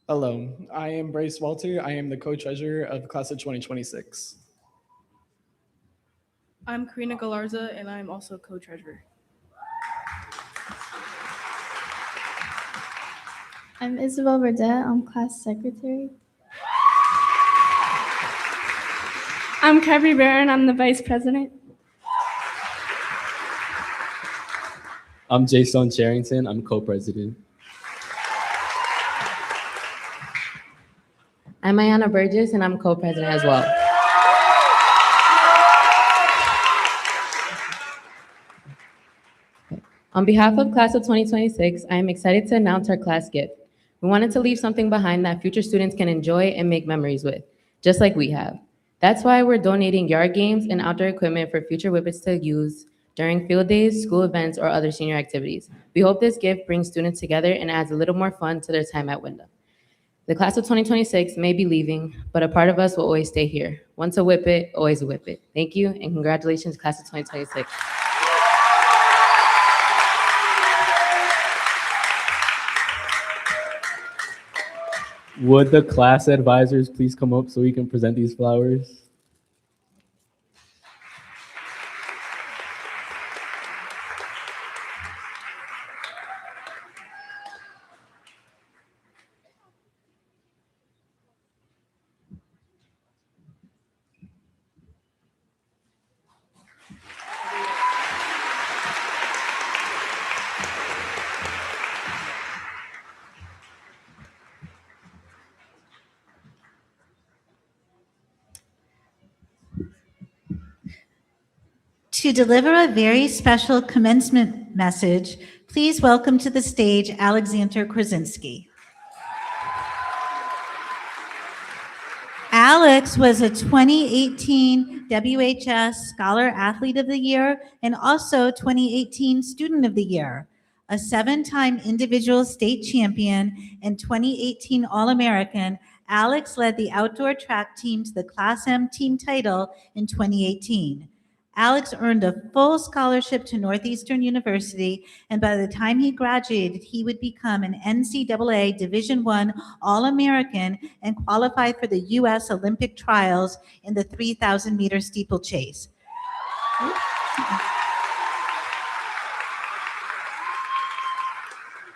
Hello, I am Bryce Walter. I am the co-treasurer of the class of 2026. I'm Karina Galarza, and I'm also co-treasurer. I'm Isabel Burdett. I'm class secretary. I'm Kyrie Barron. I'm the vice president. I'm Jason Charrington. I'm co-president. I'm Ayana Burgess, and I'm co-president as well. On behalf of Class of 2026, I am excited to announce our class gift. We wanted to leave something behind that future students can enjoy and make memories with, just like we have. That's why we're donating yard games and outdoor equipment for future Whippets to use during field days, school events, or other senior activities. We hope this gift brings students together and adds a little more fun to their time at Windham. The class of 2026 may be leaving, but a part of us will always stay here. Once a Whippet, always a Whippet. Thank you, and congratulations, class of 2026. Would the class advisors please come up so we can present these flowers? To deliver a very special commencement message, please welcome to the stage Alexander Krasinski. Alex was a 2018 WHS Scholar Athlete of the Year and also 2018 Student of the Year, a 7-time individual state champion and 2018 All-American. Alex led the outdoor track team to the Class M team title in 2018. Alex earned a full scholarship to Northeastern University, and by the time he graduated, he would become an NCAA Division I All-American and qualified for the U.S. Olympic trials in the 3,000-meter steeplechase.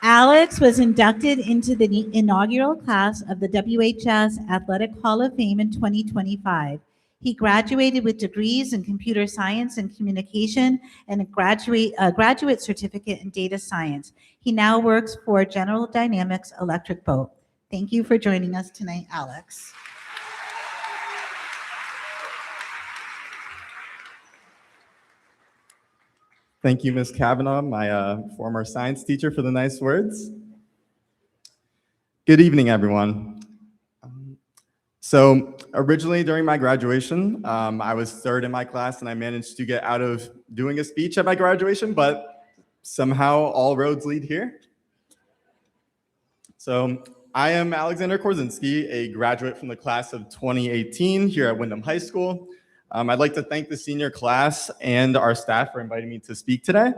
Alex was inducted into the inaugural class of the WHS Athletic Hall of Fame in 2025. He graduated with degrees in computer science and communication and a graduate certificate in data science. He now works for General Dynamics Electric Boat. Thank you for joining us tonight, Alex. Thank you, Ms. Kavanaugh, my former science teacher, for the nice words. Good evening, everyone. So originally during my graduation, I was third in my class and I managed to get out of doing a speech at my graduation, but somehow all roads lead here. So I am Alexander Korzinski, a graduate from the class of 2018 here at Windham High School. I'd like to thank the senior class and our staff for inviting me to speak today.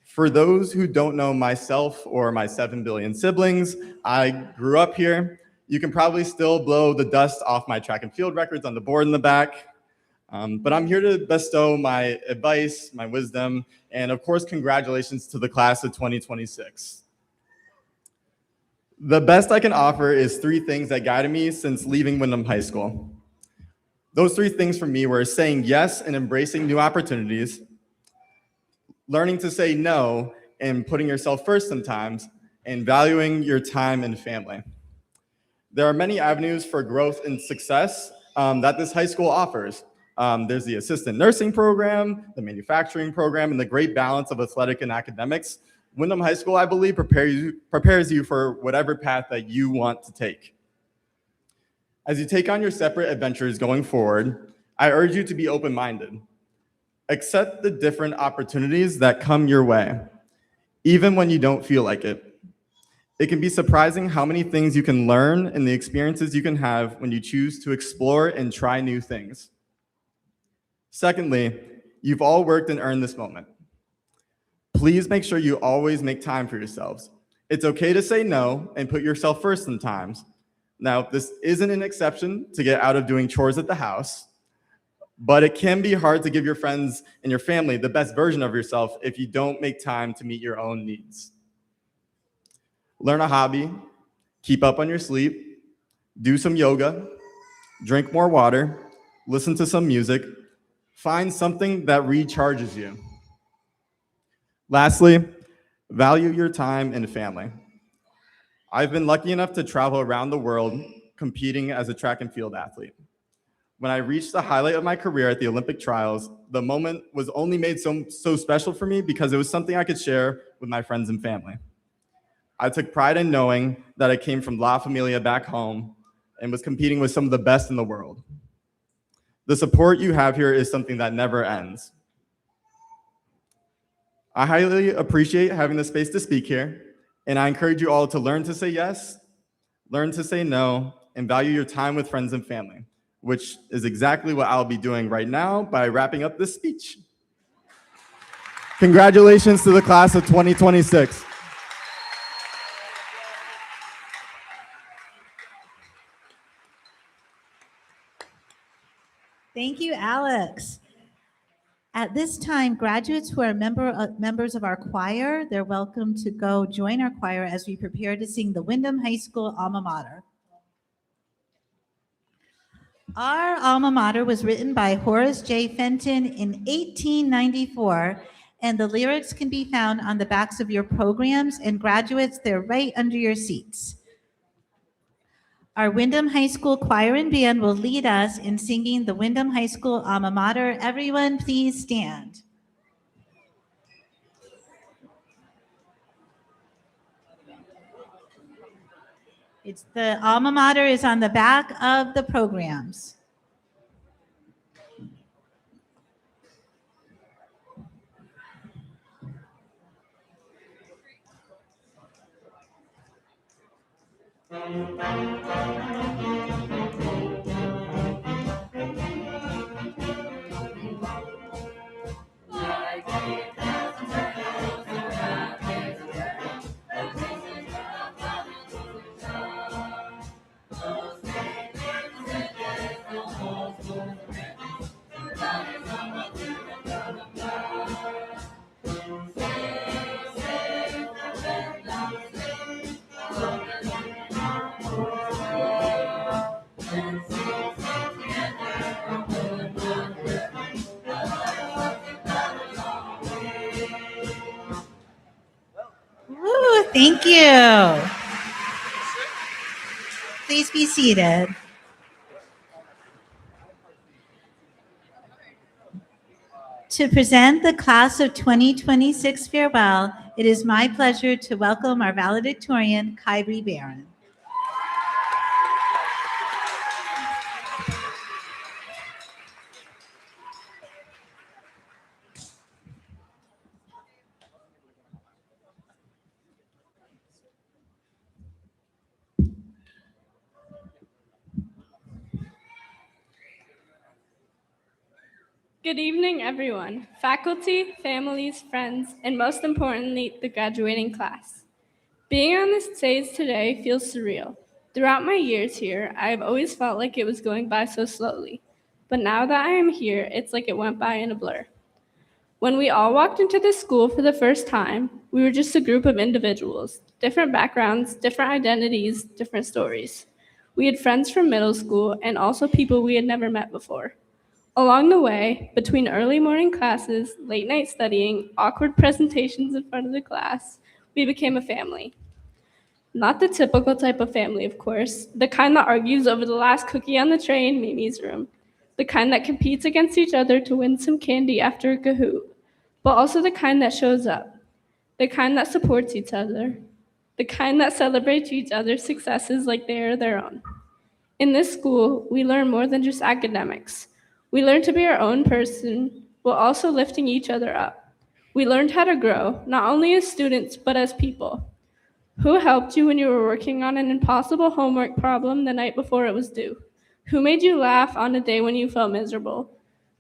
For those who don't know myself or my 7 billion siblings, I grew up here. You can probably still blow the dust off my track and field records on the board in the back. But I'm here to bestow my advice, my wisdom, and of course, congratulations to the class of 2026. The best I can offer is 3 things that guided me since leaving Windham High School. Those 3 things for me were saying yes and embracing new opportunities, learning to say no and putting yourself first sometimes, and valuing your time and family. There are many avenues for growth and success that this high school offers. There's the assistant nursing program, the manufacturing program, and the great balance of athletic and academics. Windham High School, I believe, prepares you for whatever path that you want to take. As you take on your separate adventures going forward, I urge you to be open-minded. Accept the different opportunities that come your way, even when you don't feel like it. It can be surprising how many things you can learn and the experiences you can have when you choose to explore and try new things. Secondly, you've all worked and earned this moment. Please make sure you always make time for yourselves. It's okay to say no and put yourself first sometimes. Now, this isn't an exception to get out of doing chores at the house, but it can be hard to give your friends and your family the best version of yourself if you don't make time to meet your own needs. Learn a hobby, keep up on your sleep, do some yoga, drink more water, listen to some music, find something that recharges you. Lastly, value your time and family. I've been lucky enough to travel around the world competing as a track and field athlete. When I reached the highlight of my career at the Olympic trials, the moment was only made so special for me because it was something I could share with my friends and family. I took pride in knowing that I came from La Familia back home and was competing with some of the best in the world. The support you have here is something that never ends. I highly appreciate having the space to speak here, and I encourage you all to learn to say yes, learn to say no, and value your time with friends and family, which is exactly what I'll be doing right now by wrapping up this speech. Congratulations to the class of 2026. Thank you, Alex. At this time, graduates who are members of our choir, they're welcome to go join our choir as we prepare to sing the Windham High School alma mater. Our alma mater was written by Horace J. Fenton in 1894, and the lyrics can be found on the backs of your programs, and graduates, they're right under your seats. Our Windham High School choir and band will lead us in singing the Windham High School alma mater. Everyone, please stand. The alma mater is on the back of the programs. Ooh, thank you. Please be seated. To present the class of 2026 farewell, it is my pleasure to welcome our valedictorian, Kyrie Barron. Good evening, everyone, faculty, families, friends, and most importantly, the graduating class. Being on this stage today feels surreal. Throughout my years here, I have always felt like it was going by so slowly. But now that I am here, it's like it went by in a blur. When we all walked into this school for the first time, We were just a group of individuals, different backgrounds, different identities, different stories. We had friends from middle school and also people we had never met before. Along the way, between early morning classes, late night studying, awkward presentations in front of the class, we became a family. Not the typical type of family, of course, the kind that argues over the last cookie on the tray in Mimi's room, the kind that competes against each other to win some candy after a Kahoot, but also the kind that shows up, the kind that supports each other, the kind that celebrates each other's successes like they are their own. In this school, we learn more than just academics. We learn to be our own person while also lifting each other up. We learned how to grow, not only as students, but as people. Who helped you when you were working on an impossible homework problem the night before it was due? Who made you laugh on a day when you felt miserable?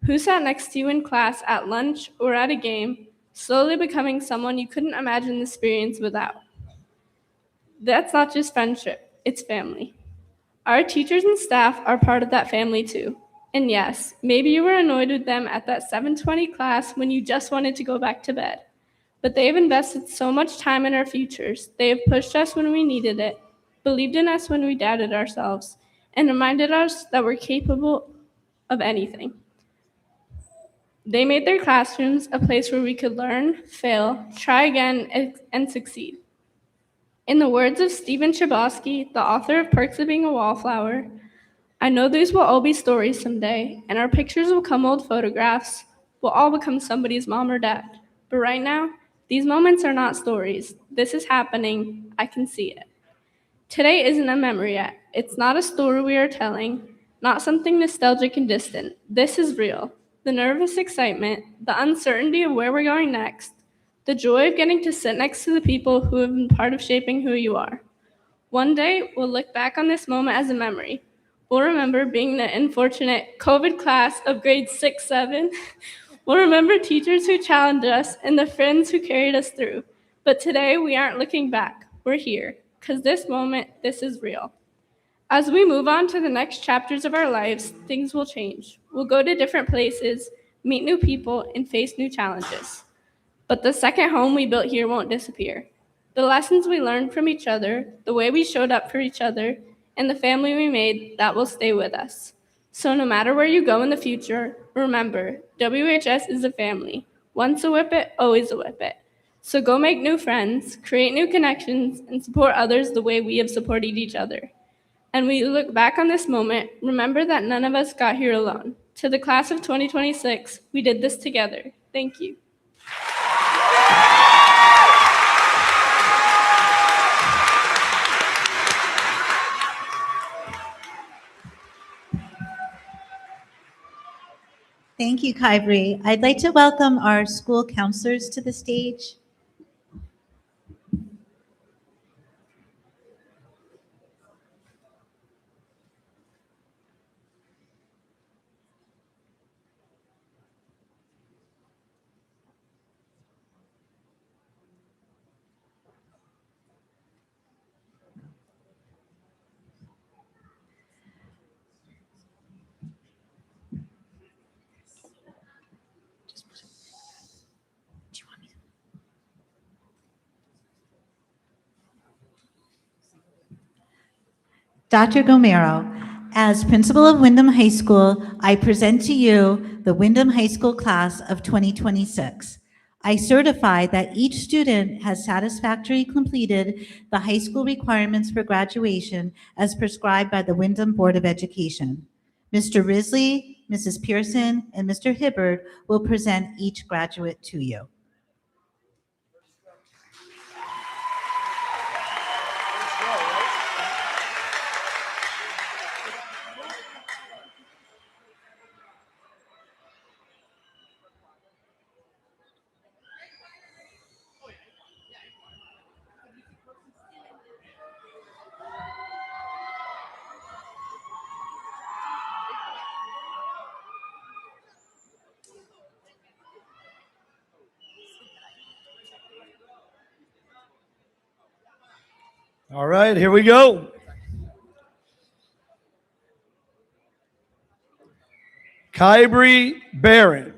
Who sat next to you in class, at lunch, or at a game, slowly becoming someone you couldn't imagine the experience without? That's not just friendship, it's family. Our teachers and staff are part of that family too. And yes, maybe you were annoyed with them at that 7:20 class when you just wanted to go back to bed. But they have invested so much time in our futures. They have pushed us when we needed it, believed in us when we doubted ourselves, and reminded us that we're capable of anything. They made their classrooms a place where we could learn, fail, try again, and succeed. In the words of Stephen Chbosky, the author of Perks of Being a Wallflower, I know these will all be stories someday, and our pictures will become old photographs. We'll all become somebody's mom or dad. But right now, these moments are not stories. This is happening. I can see it. Today isn't a memory yet. It's not a story we are telling, not something nostalgic and distant. This is real. The nervous excitement, the uncertainty of where we're going next, the joy of getting to sit next to the people who have been part of shaping who you are. One day, we'll look back on this moment as a memory. We'll remember being the unfortunate COVID class of grades 6, 7. We'll remember teachers who challenged us and the friends who carried us through. But today, we aren't looking back. We're here. Because this moment, this is real. As we move on to the next chapters of our lives, things will change. We'll go to different places, meet new people, and face new challenges. But the second home we built here won't disappear. The lessons we learned from each other, the way we showed up for each other, and the family we made, that will stay with us. So no matter where you go in the future, remember, WHS is a family. Once a whippet, always a whippet. So go make new friends, create new connections, and support others the way we have supported each other. And we look back on this moment, remember that none of us got here alone. To the class of 2026, we did this together. Thank you. Thank you, Kyrie. I'd like to welcome our school counselors to the stage. Dr. Gomero, as principal of Windham High School, I present to you the Windham High School class of 2026. I certify that each student has satisfactorily completed the high school requirements for graduation as prescribed by the Windham Board of Education. Mr. Risley, Mrs. Pearson, and Mr. Hibbard will present each graduate to you. All right, here we go. Kyrie Barron.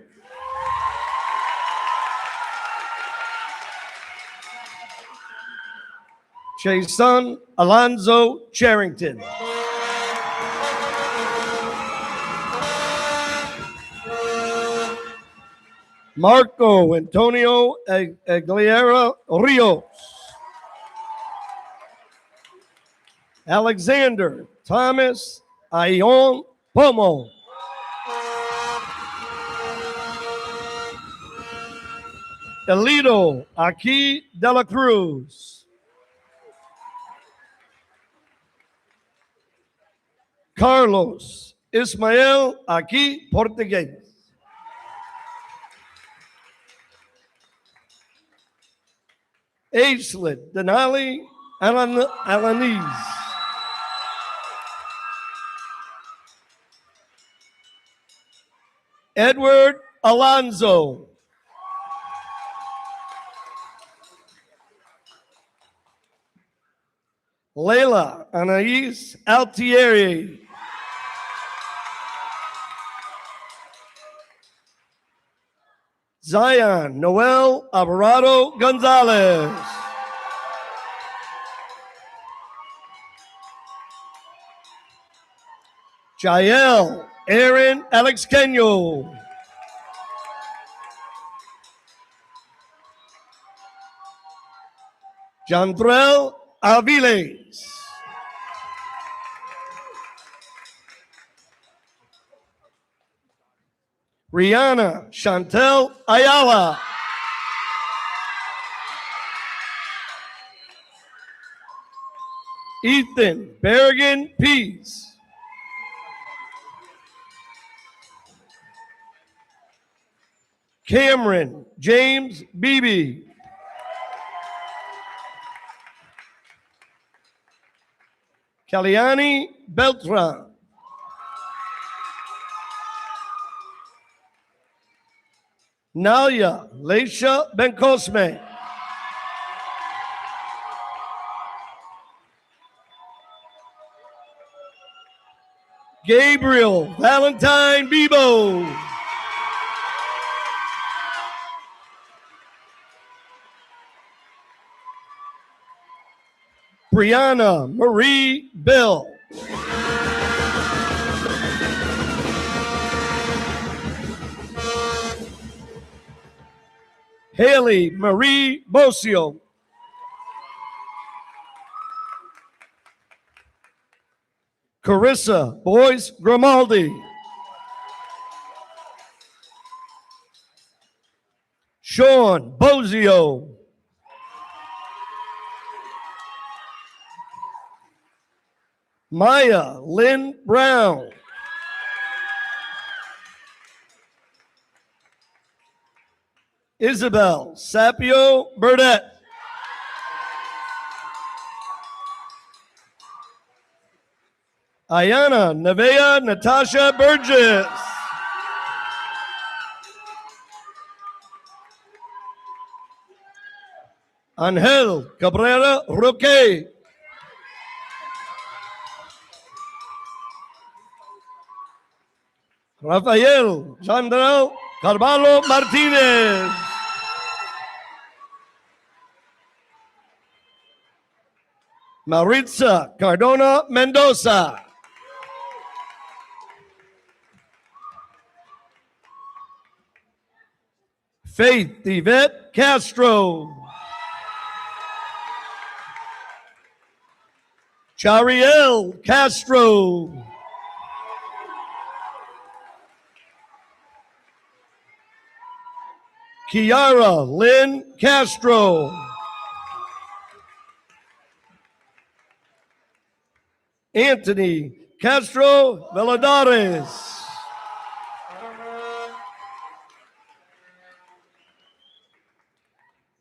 Jason Alonzo Charrington. Marco Antonio Aguilera Rios. Alexander Thomas Ayon Pomo. Elito Aquí de la Cruz. Carlos Ismael Aquí Portugués. Aislet Denali Alanis. Edward Alonzo. Leila Anais Altieri. Zion Noel Alvarado Gonzalez. Jael Aaron Alex Kenyo. Jandrell Aviles. Rihanna Chantel Ayala. Ethan Berrigan Pease. Cameron James Beebe. Caliani Beltran. Nalia Leisha Bencosme. Gabriel Valentine Bebo. Brianna Marie Bill. Haley Marie Bosio. Carissa Boyce Grimaldi. Sean Bozio. Maya Lynn Brown. Isabel Sapio Burdette. Ayana Nevea Natasha Burgess. Angel Cabrera Roque. Rafael Sandro Carvalho Martinez. Maritza Cardona Mendoza. Faith Yvette Castro. Chariel Castro. Kiara Lynn Castro. Anthony Castro Veladares.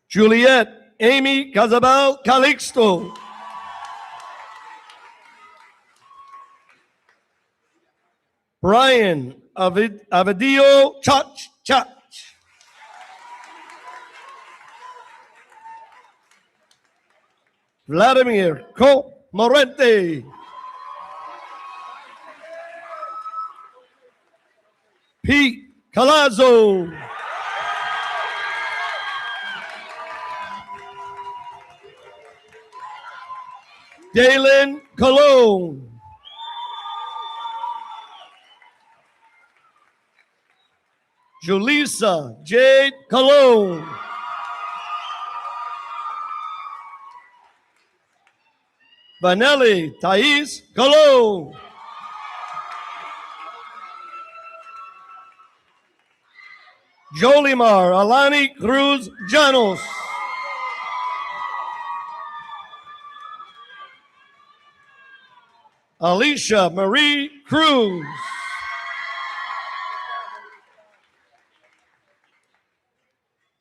Juliet Amy Casabal Calixto. Brian Avadio Chach Chach. Vladimir Co Morente. Pete Calazzo. Dalen Cologne. Julissa Jade Cologne. Vanelli Thais Cologne. Jolimar Alani Cruz Janos. Alicia Marie Cruz.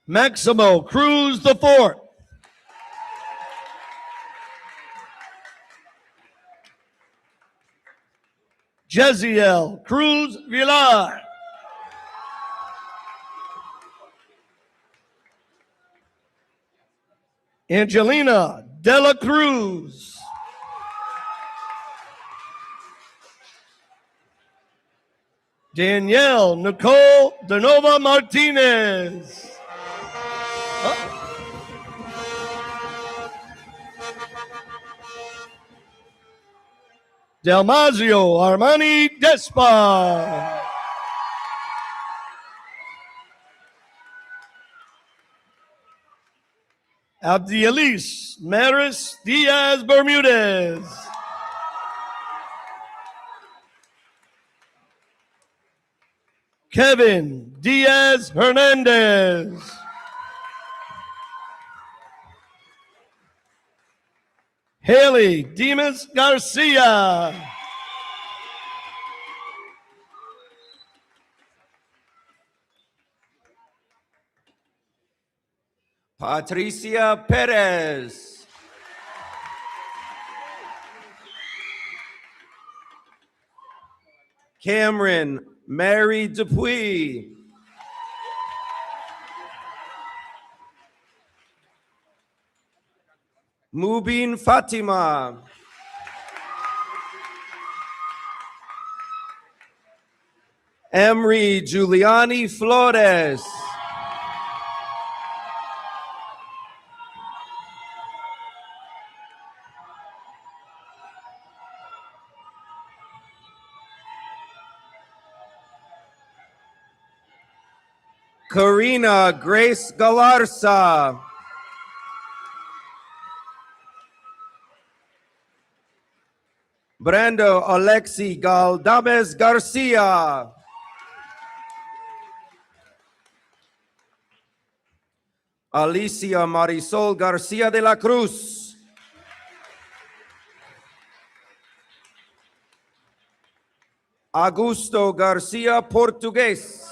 Maximo Cruz IV. Jeziel Cruz Villar. Angelina Dela Cruz. Danielle Nicole Denova Martinez. Dalmazio Armani Despa. Abdielis Maris Diaz Bermudez. Kevin Diaz Hernandez. Haley Demas Garcia. Patricia Perez. Cameron Mary Dupuy. Mubin Fatima. Emery Giuliani Flores. Karina Grace Galarza. Brando Alexi Galdames Garcia. Alicia Marisol Garcia de la Cruz. Augusto Garcia Portugués.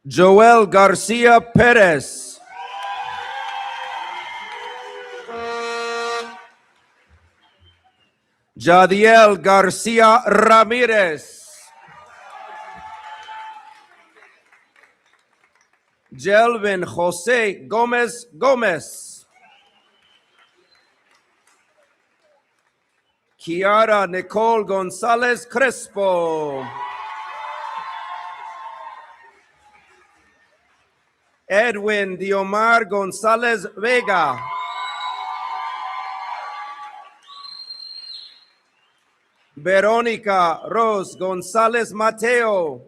Joel Garcia Perez. Jadiel Garcia Ramirez. Jelvin Jose Gomez Gomez. Kiara Nicole Gonzalez Crespo. Edwin Diomar Gonzalez Vega. Verónica Rose González Mateo.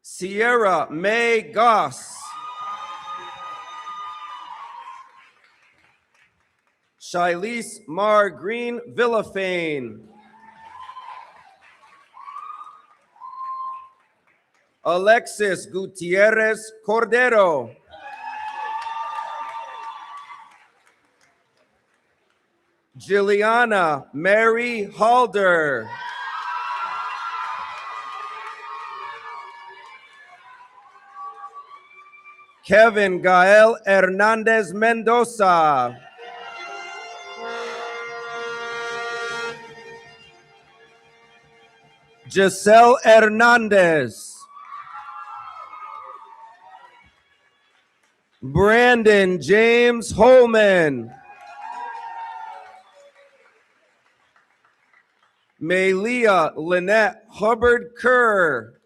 Sierra May Goss. Shilese Mar Green Villafane. Alexis Gutierrez Cordero. Juliana Mary Halder. Kevin Gael Hernandez Mendoza. Giselle Hernandez. Brandon James Holman. Melia Lynette Hubbard Kerr.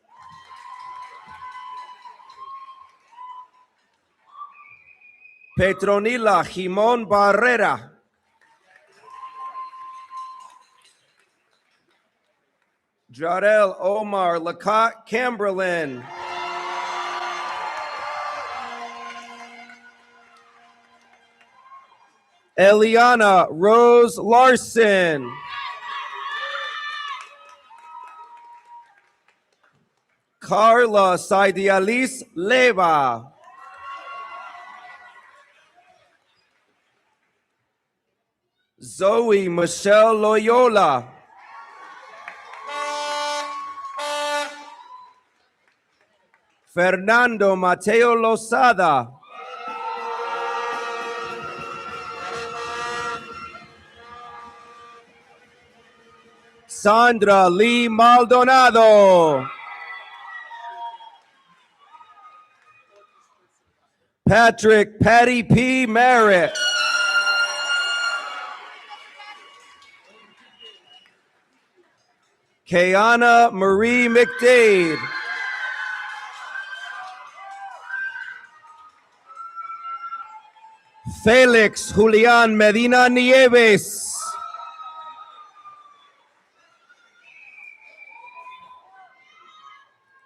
Petronila Jimon Barrera. Jarel Omar Lacat Camberlin. Eliana Rose Larson. Carla Saidialis Leva. Zoe Michelle Loyola. Fernando Mateo Lozada. Sandra Lee Maldonado. Patrick Patty P. Merritt. Kayana Marie McDade. Felix Julian Medina Nieves.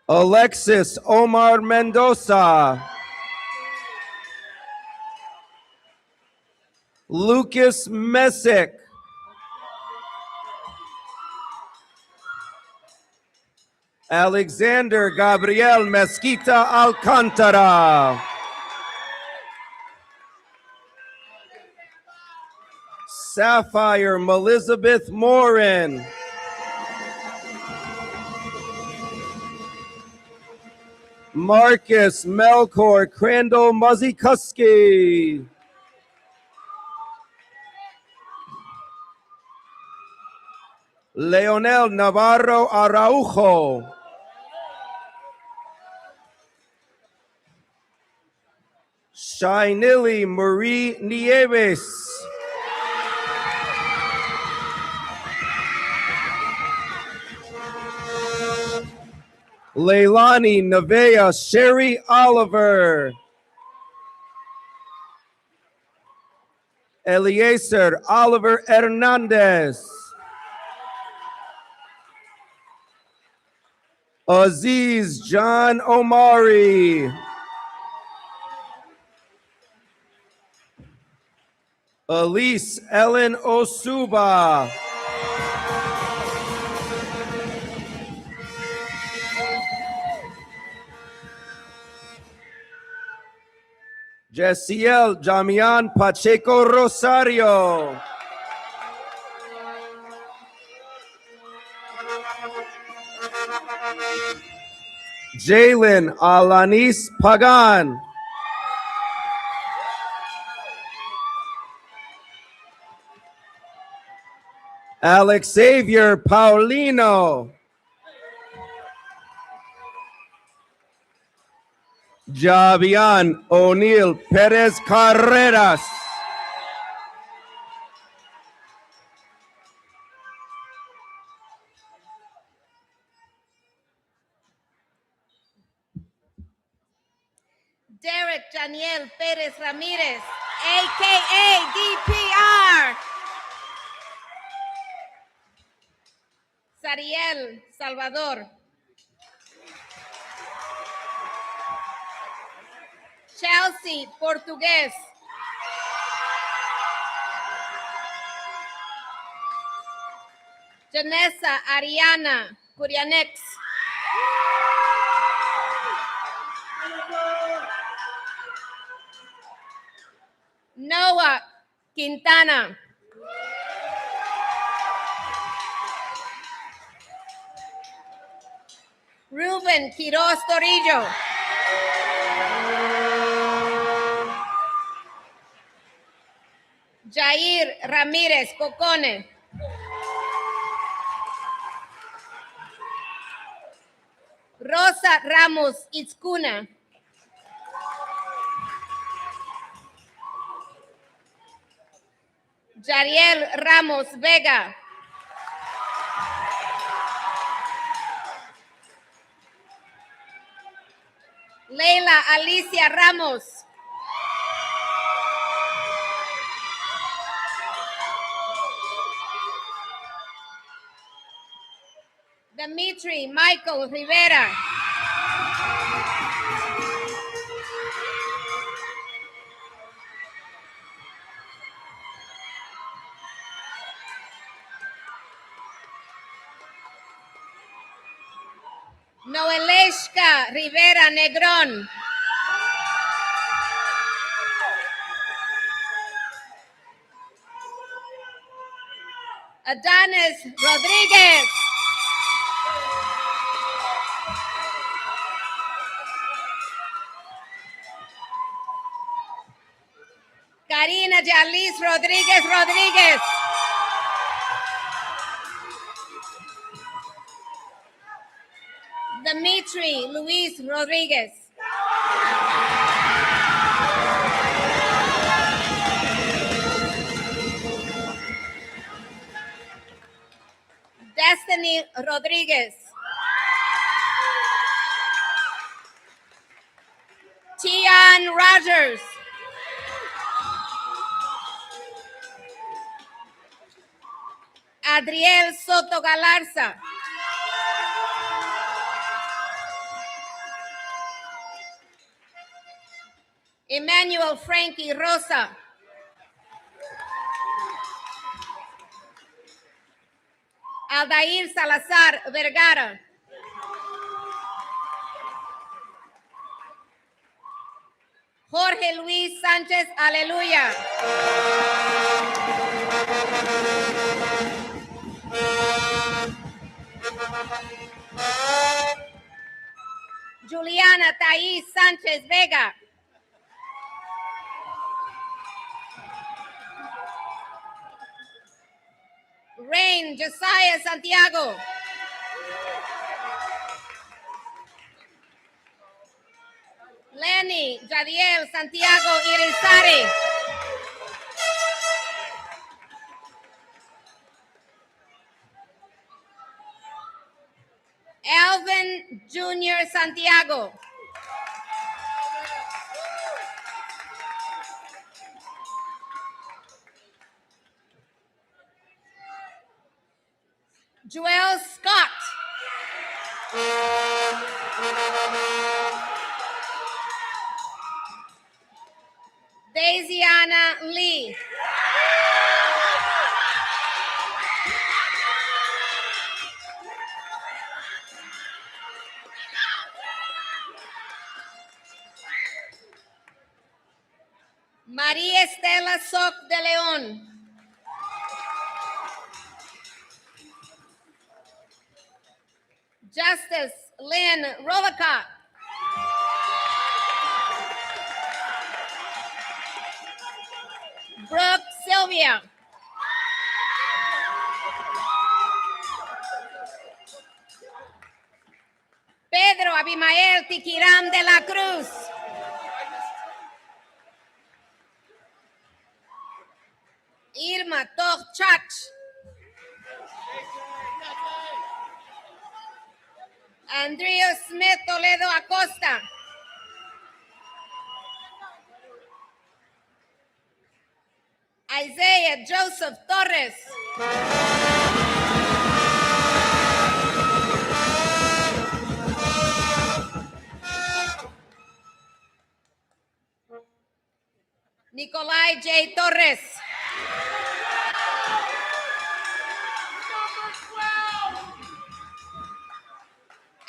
Alexis Omar Mendoza. Lucas Messick. Alexander Gabriel Mesquita Alcantara. Sapphire Elizabeth Morin. Marcus Melkor Crandall Muzzy-Kuski. Leonel Navarro Araujo. Shainili Marie Nieves. Leilani Nevea Sherry Oliver. Eliezer Oliver Hernandez. Aziz John Omari. Elise Ellen Osuba. Jessiel Jamian Pacheco Rosario. Jalen Alanis Pagan. Alex Xavier Paulino. Javian O'Neill Perez Carreras. Derek Daniel Perez Ramirez, aka DPR. Sariel Salvador. Chelsea Portugués. Janessa Ariana Curianex. Noah Quintana. Ruben Quiroz Torillo. Jair Ramírez Cocone. Rosa Ramos Itzcuna. Yariel Ramos Vega. Leila Alicia Ramos. Dimitri Michael Rivera. Noeleshka Rivera Negrón. Adonis Rodriguez. Karina Yalis Rodríguez Rodríguez. Dimitri Luis Rodríguez. Destiny Rodríguez. Tian Rogers. Adriel Soto Galarza. Emmanuel Frankie Rosa. Aldair Salazar Vergara. Jorge Luis Sánchez Aleluya. Juliana Thais Sánchez Vega. Rain Josiah Santiago. Lenny Jadiel Santiago Irizarry. Alvin Jr. Santiago. Joel Scott. Daisiana Lee. María Estela Soc de León. Justice Lynn Rovacott. Brooke Sylvia. Pedro Abimael Tiquiram de la Cruz. Irma Torchach. Andrea Smith Toledo Acosta. Isaiah Joseph Torres. Nicolai J. Torres.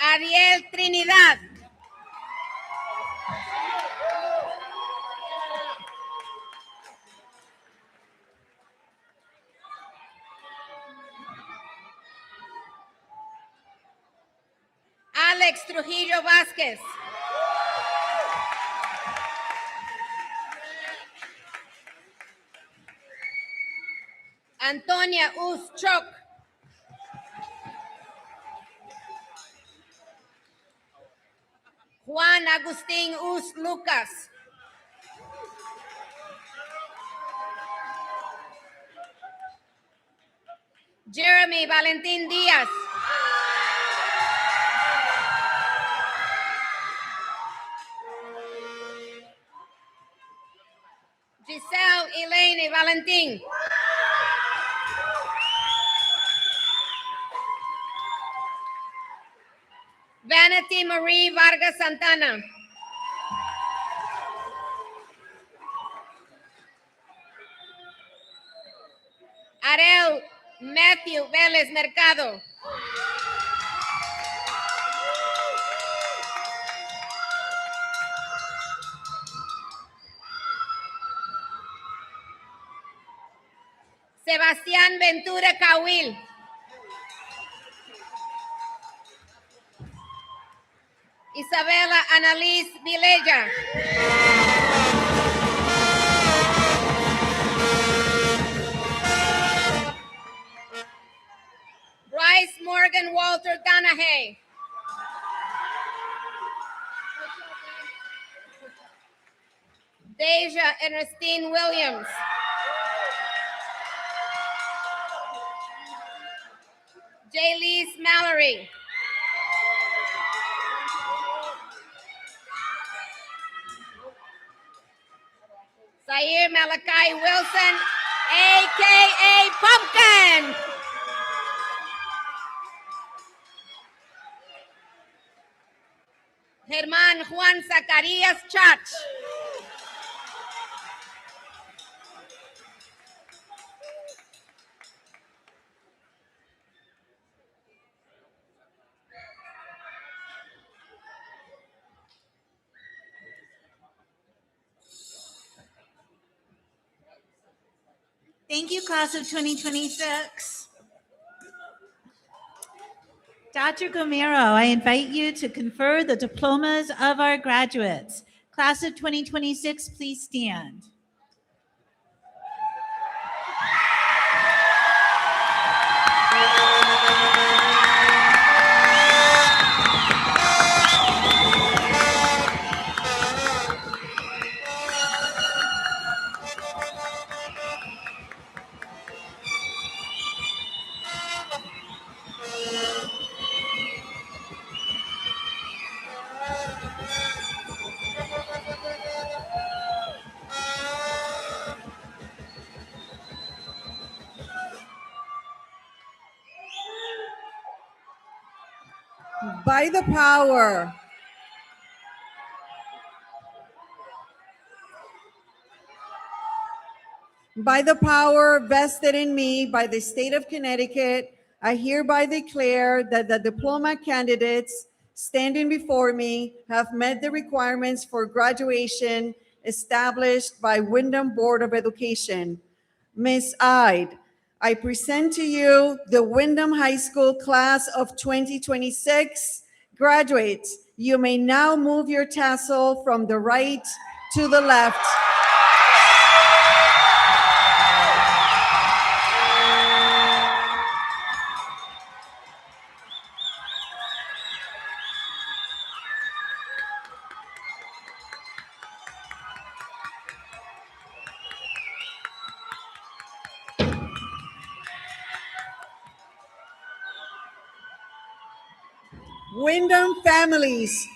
Ariel Trinidad. Alex Trujillo Vázquez. Antonia Uschok. Juan Agustín Us Lucas. Jeremy Valentín Díaz. Martin. Vanity Marie Vargas Santana. Ariel Matthew Vélez Mercado. Sebastián Ventura Cahuil. Isabela Annalise Vilella. Bryce Morgan Walter Donahue. Deja Ernestine Williams. Jaylise Mallory. Zaire Malachi Wilson, a.k.a. Pumpkin. Germán Juan Zacarías Chach. Thank you, class of 2026. Dr. Gomero, I invite you to confer the diplomas of our graduates. Class of 2026, please stand. By the power vested in me by the state of Connecticut, I hereby declare that the diploma candidates standing before me have met the requirements for graduation established by Windham Board of Education. Ms. Ide, I present to you the Windham High School class of 2026. Graduates, you may now move your tassel from the right to the left. Windham families,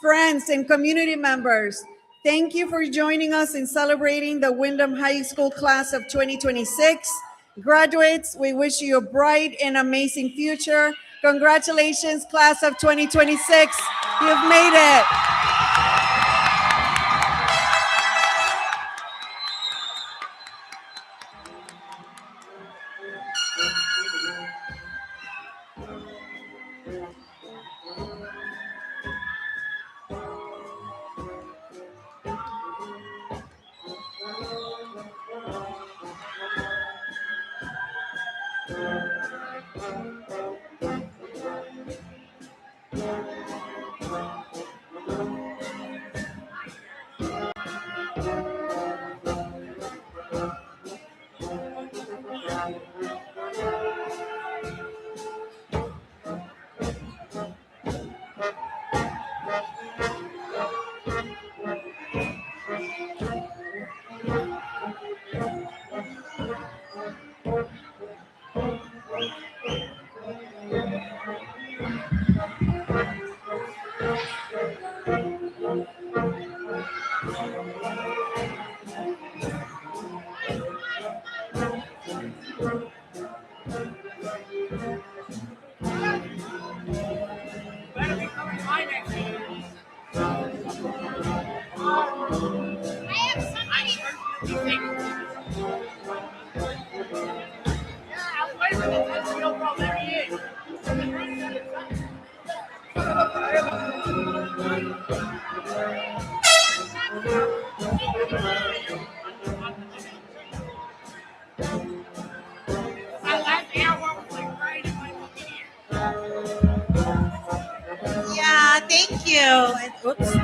friends, and community members, thank you for joining us in celebrating the Windham High School class of 2026. Graduates, we wish you a bright and amazing future. Congratulations, class of 2026. You've made it. Yeah, thank you. And, oops.